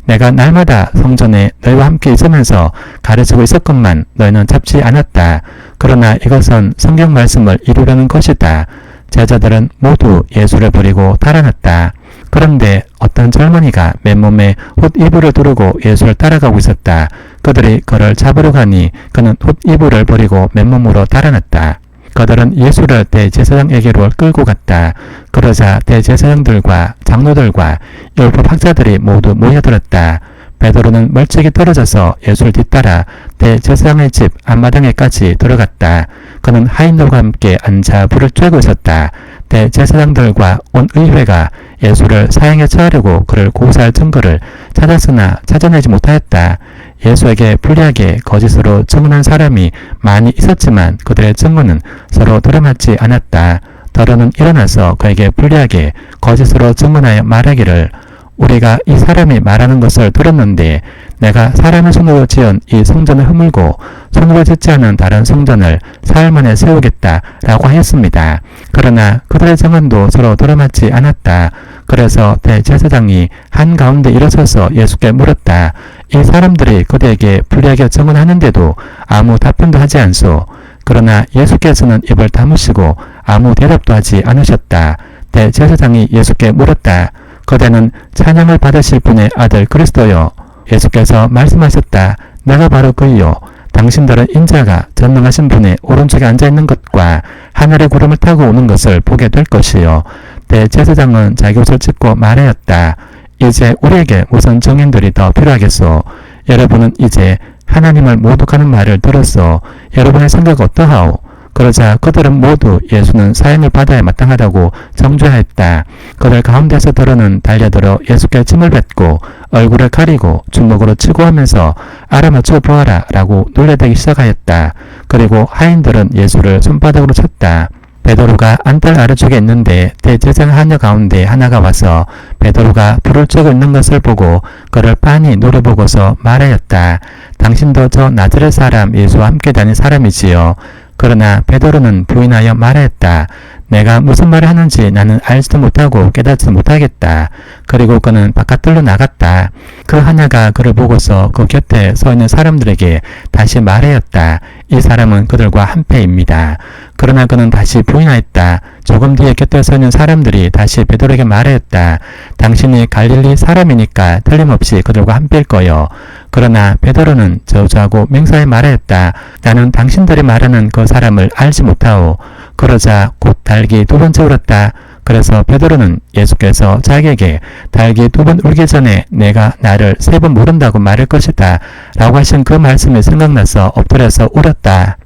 내가 날마다 성전에 너희와 함께 있으면서 가르치고 있었건만 너희는 잡지 않았다. 그러나 이것은 성경 말씀을 이루려는 것이다. 제자들은 모두 예수를 버리고 달아났다. 그런데 어떤 젊은이가 맨몸에 헛이불을 두르고 예수를 따라가고 있었다. 그들이 그를 잡으러 가니 그는 헛이불을 버리고 맨몸으로 달아났다. 그들은 예수를 대제사장에게로 끌고 갔다. 그러자 대제사장들과 장로들과 율법학자들이 모두 모여들었다. 베드로는 멀찍이 떨어져서 예수를 뒤따라 대제사장의 집 앞마당에까지 들어갔다. 그는 하인들과 함께 앉아 불을 쬐고 있었다. 대제사장들과 온 의회가 예수를 사형에 처하려고 그를 고소할 증거를 찾았으나 찾아내지 못하였다. 예수에게 불리하게 거짓으로 증언한 사람이 많이 있었지만 그들의 증언은 서로 들어맞지 않았다. 더러는 일어나서 그에게 불리하게 거짓으로 증언하여 말하기를 우리가 이 사람이 말하는 것을 들었는데 내가 사람의 손으로 지은 이 성전을 허물고 손으로 짓지 않은 다른 성전을 사흘 만에 세우겠다 라고 하였습니다. 그러나 그들의 증언도 서로 들어맞지 않았다. 그래서 대제사장이 한가운데 일어서서 예수께 물었다. 이 사람들이 그대에게 불리하게 증언하는데도 아무 답변도 하지 않소. 그러나 예수께서는 입을 다무시고 아무 대답도 하지 않으셨다. 대제사장이 예수께 물었다. 그대는 찬양을 받으실 분의 아들 그리스도요. 예수께서 말씀하셨다. 내가 바로 그이요. 당신들은 인자가 전능하신 분의 오른쪽에 앉아있는 것과 하늘의 구름을 타고 오는 것을 보게 될 것이요. 대제사장은 자기 옷을 찢고 말하였다. 이제 우리에게 무슨 증인들이 더 필요하겠소. 여러분은 이제 하나님을 모독하는 말을 들었소. 여러분의 생각 어떠하오? 그러자 그들은 모두 예수는 사형을 받아야 마땅하다고 정죄하였다. 그들 가운데서 더러는 달려들어 예수께 침을 뱉고 얼굴을 가리고 주먹으로 치고 하면서 알아맞혀 보아라 라고 놀래대기 시작하였다. 그리고 하인들은 예수를 손바닥으로 쳤다. 베드로가 안뜰 아래쪽에 있는데 대제사장 하녀 가운데 하나가 와서 베드로가 불을 쬐고 있는 것을 보고 그를 빤히 노려보고서 말하였다. 당신도 저 나자렛 사람 예수와 함께 다닌 사람이지요. 그러나 베드로는 부인하여 말하였다. 내가 무슨 말을 하는지 나는 알지도 못하고 깨닫지도 못하겠다. 그리고 그는 바깥들로 나갔다. 그 하나가 그를 보고서 그 곁에 서 있는 사람들에게 다시 말하였다. 이 사람은 그들과 한패입니다. 그러나 그는 다시 부인하였다. 조금 뒤에 곁에 서 있는 사람들이 다시 베드로에게 말하였다. 당신이 갈릴리 사람이니까 틀림없이 그들과 한패일 거요. 그러나 베드로는 저주하고 맹세하여 말하였다. 나는 당신들이 말하는 그 사람을 알지 못하오. 그러자 곧 닭이 두 번째 울었다. 그래서 베드로는 예수께서 자기에게 닭이 두 번 울기 전에 내가 나를 세 번 모른다고 말할 것이다 라고 하신 그 말씀이 생각나서 엎드려서 울었다.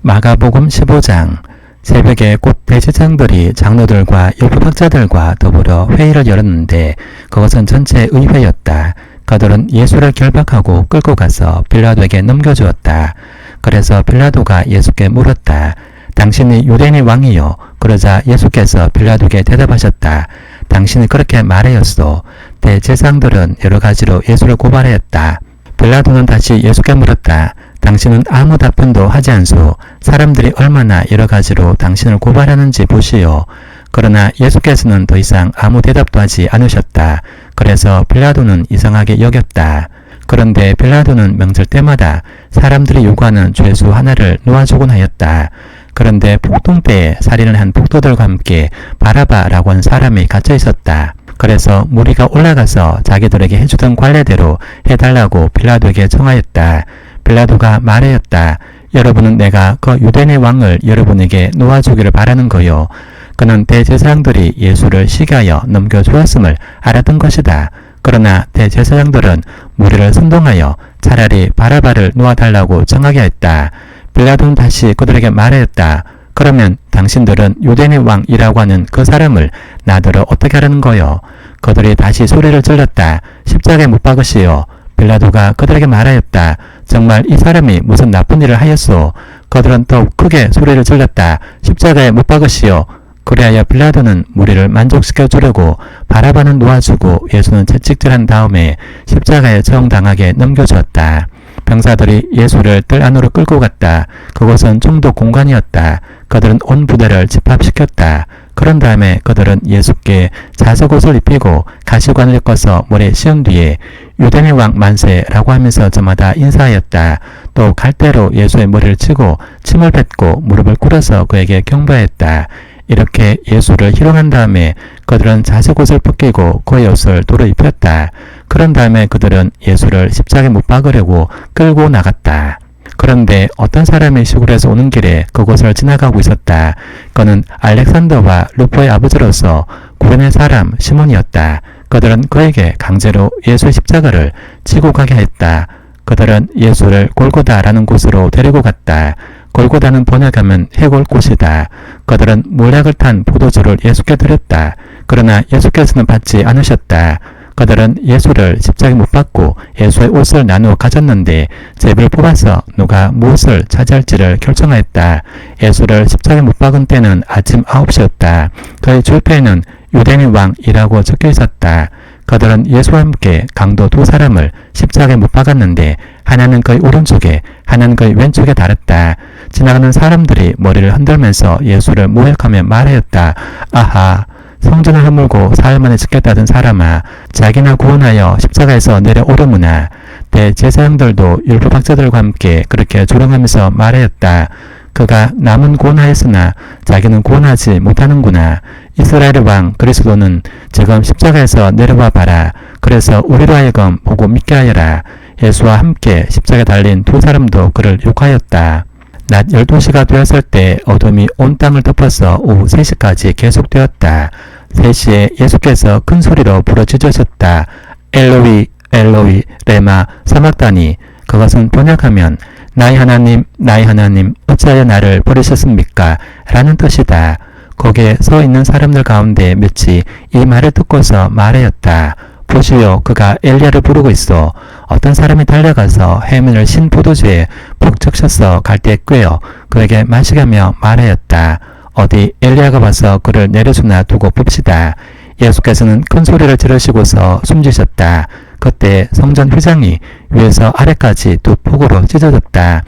마가복음 15장. 새벽에 곧 대제사장들이 장로들과 율법학자들과 더불어 회의를 열었는데 그것은 전체 의회였다. 그들은 예수를 결박하고 끌고 가서 빌라도에게 넘겨주었다. 그래서 빌라도가 예수께 물었다. 당신이 유대인의 왕이요. 그러자 예수께서 빌라도에게 대답하셨다. 당신이 그렇게 말하였소. 대제사장들은 여러 가지로 예수를 고발하였다. 빌라도는 다시 예수께 물었다. 당신은 아무 답변도 하지 않소. 사람들이 얼마나 여러 가지로 당신을 고발하는지 보시오. 그러나 예수께서는 더 이상 아무 대답도 하지 않으셨다. 그래서 빌라도는 이상하게 여겼다. 그런데 빌라도는 명절 때마다 사람들이 요구하는 죄수 하나를 놓아주곤 하였다. 그런데 폭동 때에 살인을 한 폭도들과 함께 바라바라고 한 사람이 갇혀 있었다. 그래서 무리가 올라가서 자기들에게 해주던 관례대로 해달라고 빌라도에게 청하였다. 빌라도가 말하였다. 여러분은 내가 그 유대인의 왕을 여러분에게 놓아주기를 바라는 거요. 그는 대제사장들이 예수를 시기하여 넘겨주었음을 알았던 것이다. 그러나 대제사장들은 무리를 선동하여 차라리 바라바를 놓아달라고 청하게 했다. 빌라도는 다시 그들에게 말하였다. 그러면 당신들은 유대인의 왕이라고 하는 그 사람을 나더러 어떻게 하라는 거요? 그들이 다시 소리를 질렀다. 십자가에 못 박으시오. 빌라도가 그들에게 말하였다. 정말 이 사람이 무슨 나쁜 일을 하였소? 그들은 더욱 크게 소리를 질렀다. 십자가에 못 박으시오. 그리하여 빌라도는 무리를 만족시켜 주려고 바라바는 놓아주고 예수는 채찍질한 다음에 십자가에 처형당하게 넘겨주었다. 병사들이 예수를 뜰 안으로 끌고 갔다. 그곳은 총독 공간이었다. 그들은 온 부대를 집합시켰다. 그런 다음에 그들은 예수께 자석옷을 입히고 가시관을 엮어서 머리에 씌운 뒤에 유대인의 왕 만세라고 하면서 저마다 인사하였다. 또 갈대로 예수의 머리를 치고 침을 뱉고 무릎을 꿇어서 그에게 경배했다. 이렇게 예수를 희롱한 다음에 그들은 자석옷을 벗기고 그의 옷을 도로 입혔다. 그런 다음에 그들은 예수를 십자가에 못 박으려고 끌고 나갔다. 그런데 어떤 사람이 시골에서 오는 길에 그곳을 지나가고 있었다. 그는 알렉산더와 루포의 아버지로서 구레네 사람 시몬이었다. 그들은 그에게 강제로 예수의 십자가를 지고 가게 했다. 그들은 예수를 골고다라는 곳으로 데리고 갔다. 골고다는 번역하면 해골 곳이다. 그들은 몰약을 탄 포도주를 예수께 드렸다. 그러나 예수께서는 받지 않으셨다. 그들은 예수를 십자가에 못 박고 예수의 옷을 나누어 가졌는데 제비를 뽑아서 누가 무엇을 차지할지를 결정하였다. 예수를 십자가에 못 박은 때는 아침 9시였다. 그의 줄패에는 유대인 왕이라고 적혀 있었다. 그들은 예수와 함께 강도 두 사람을 십자가에 못 박았는데 하나는 그의 오른쪽에 하나는 그의 왼쪽에 달았다. 지나가는 사람들이 머리를 흔들면서 예수를 모욕하며 말하였다. 아하! 성전을 허물고 사흘 만에 짓겠다던 사람아, 자기나 구원하여 십자가에서 내려오르무나. 대제사장들도 율법학자들과 함께 그렇게 조롱하면서 말하였다. 그가 남은 구원하였으나 자기는 구원하지 못하는구나. 이스라엘의 왕 그리스도는 지금 십자가에서 내려와 봐라. 그래서 우리로 하여금 보고 믿게 하여라. 예수와 함께 십자가에 달린 두 사람도 그를 욕하였다. 낮 12시가 되었을 때 어둠이 온 땅을 덮어서 오후 3시까지 계속되었다. 3시에 예수께서 큰 소리로 부르짖으셨다. 엘로이 엘로이 레마 사막다니. 그것은 번역하면 나의 하나님 나의 하나님 어찌하여 나를 버리셨습니까? 라는 뜻이다. 거기에 서 있는 사람들 가운데 몇이 이 말을 듣고서 말하였다. 보시오, 그가 엘리야를 부르고 있어. 어떤 사람이 달려가서 해민을 신 포도주에 푹 적셔서 갈대에 꿰어 그에게 마시게 하며 말하였다. 어디 엘리야가 와서 그를 내려주나 두고 봅시다. 예수께서는 큰 소리를 지르시고서 숨지셨다. 그때 성전 휘장이 위에서 아래까지 두 폭으로 찢어졌다.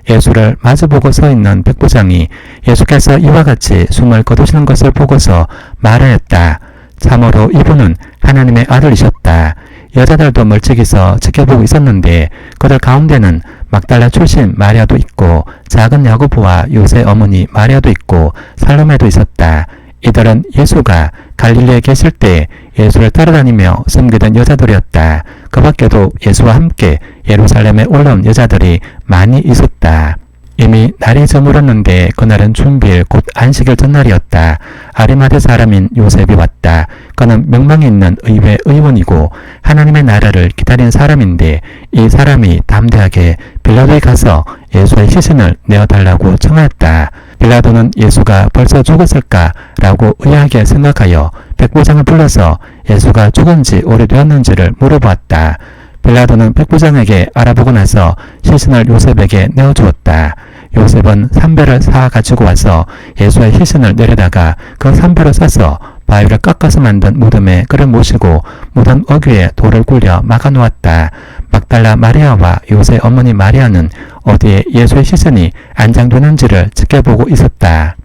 예수를 마주보고 서 있는 백부장이 예수께서 이와 같이 숨을 거두시는 것을 보고서 말하였다. 참으로 이분은 하나님의 아들이셨다. 여자들도 멀찍이서 지켜보고 있었는데 그들 가운데는 막달라 출신 마리아도 있고 작은 야고보와 요새 어머니 마리아도 있고 살로메도 있었다. 이들은 예수가 갈릴리에 계실 때 예수를 따라다니며 섬기던 여자들이었다. 그 밖에도 예수와 함께 예루살렘에 올라온 여자들이 많이 있었다. 이미 날이 저물었는데 그날은 준비일 곧 안식일 전날이었다. 아리마대 사람인 요셉이 왔다. 그는 명망이 있는 의회 의원이고 하나님의 나라를 기다리는 사람인데 이 사람이 담대하게 빌라도에 가서 예수의 시신을 내어달라고 청하였다. 빌라도는 예수가 벌써 죽었을까라고 의아하게 생각하여 백부장을 불러서 예수가 죽은지 오래되었는지를 물어보았다. 빌라도는 백부장에게 알아보고 나서 시신을 요셉에게 내어주었다. 요셉은 삼배를 사 가지고 와서 예수의 시신을 내려다가 그 삼배로 싸서 바위를 깎아서 만든 무덤에 그를 모시고 무덤 어귀에 돌을 굴려 막아놓았다. 막달라 마리아와 요셉 어머니 마리아는 어디에 예수의 시신이 안장되는지를 지켜보고 있었다.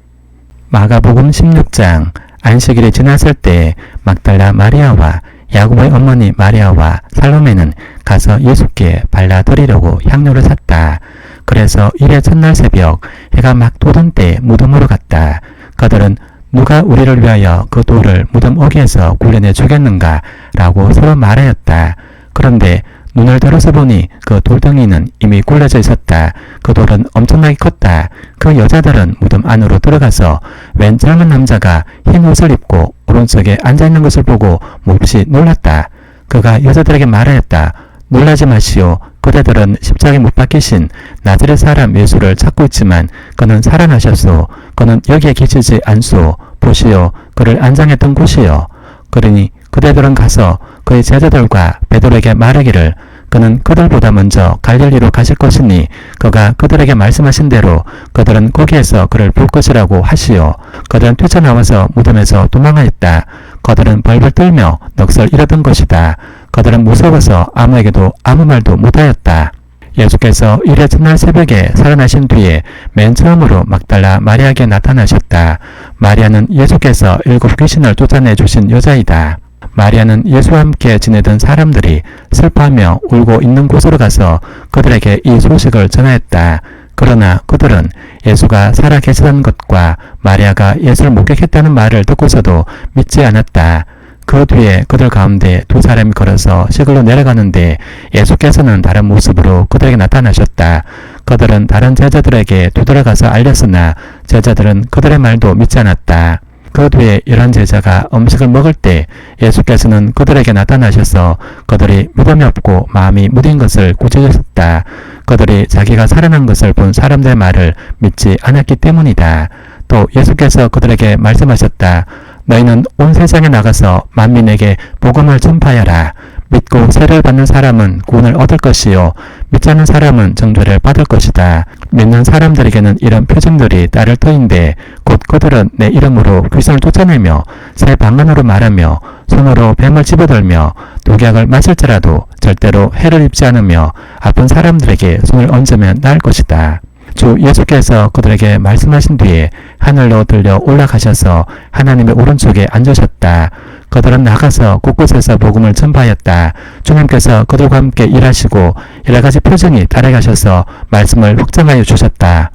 마가복음 16장. 안식일이 지났을 때 막달라 마리아와 야고보의 어머니 마리아와 살로메는 가서 예수께 발라드리려고 향료를 샀다. 그래서 이래 첫날 새벽 해가 막 돋은 때 무덤으로 갔다. 그들은 누가 우리를 위하여 그 돌을 무덤 어귀에서 굴려내 주겠는가 라고 서로 말하였다. 그런데 눈을 들어서 보니 그 돌덩이는 이미 굴려져 있었다. 그 돌은 엄청나게 컸다. 그 여자들은 무덤 안으로 들어가서 웬 젊은 남자가 흰 옷을 입고 오른쪽에 앉아있는 것을 보고 몹시 놀랐다. 그가 여자들에게 말하였다. 놀라지 마시오. 그대들은 십자가에 못 박히신 나자렛 사람 예수를 찾고 있지만 그는 살아나셨소. 그는 여기에 계시지 않소. 보시오. 그를 안장했던 곳이요. 그러니 그대들은 가서 그의 제자들과 베드로에게 말하기를 그는 그들보다 먼저 갈릴리로 가실 것이니 그가 그들에게 말씀하신 대로 그들은 거기에서 그를 볼 것이라고 하시오. 그들은 뛰쳐나와서 무덤에서 도망하였다. 그들은 벌벌 떨며 넋을 잃었던 것이다. 그들은 무서워서 아무에게도 아무 말도 못하였다. 예수께서 이래 첫날 새벽에 살아나신 뒤에 맨 처음으로 막달라 마리아에게 나타나셨다. 마리아는 예수께서 7 귀신을 쫓아내 주신 여자이다. 마리아는 예수와 함께 지내던 사람들이 슬퍼하며 울고 있는 곳으로 가서 그들에게 이 소식을 전하였다. 그러나 그들은 예수가 살아 계시다는 것과 마리아가 예수를 목격했다는 말을 듣고서도 믿지 않았다. 그 뒤에 그들 가운데 두 사람이 걸어서 시골로 내려가는데 예수께서는 다른 모습으로 그들에게 나타나셨다. 그들은 다른 제자들에게 되돌아가서 알렸으나 제자들은 그들의 말도 믿지 않았다. 그 뒤에 11제자가 음식을 먹을 때 예수께서는 그들에게 나타나셔서 그들이 믿음이 없고 마음이 무딘 것을 꾸짖으셨다. 그들이 자기가 살아난 것을 본 사람들의 말을 믿지 않았기 때문이다. 또 예수께서 그들에게 말씀하셨다. 너희는 온 세상에 나가서 만민에게 복음을 전파하여라. 믿고 세를 받는 사람은 구원을 얻을 것이요 믿지 않는 사람은 정죄를 받을 것이다. 믿는 사람들에게는 이런 표징들이 따를 터인데 곧 그들은 내 이름으로 귀신을 쫓아내며 새 방언으로 말하며 손으로 뱀을 집어들며 독약을 마실지라도 절대로 해를 입지 않으며 아픈 사람들에게 손을 얹으면 나을 것이다. 주 예수께서 그들에게 말씀하신 뒤에 하늘로 들려 올라가셔서 하나님의 오른쪽에 앉으셨다. 그들은 나가서 곳곳에서 복음을 전파하였다. 주님께서 그들과 함께 일하시고 여러 가지 표징이 따라가셔서 말씀을 확증하여 주셨다.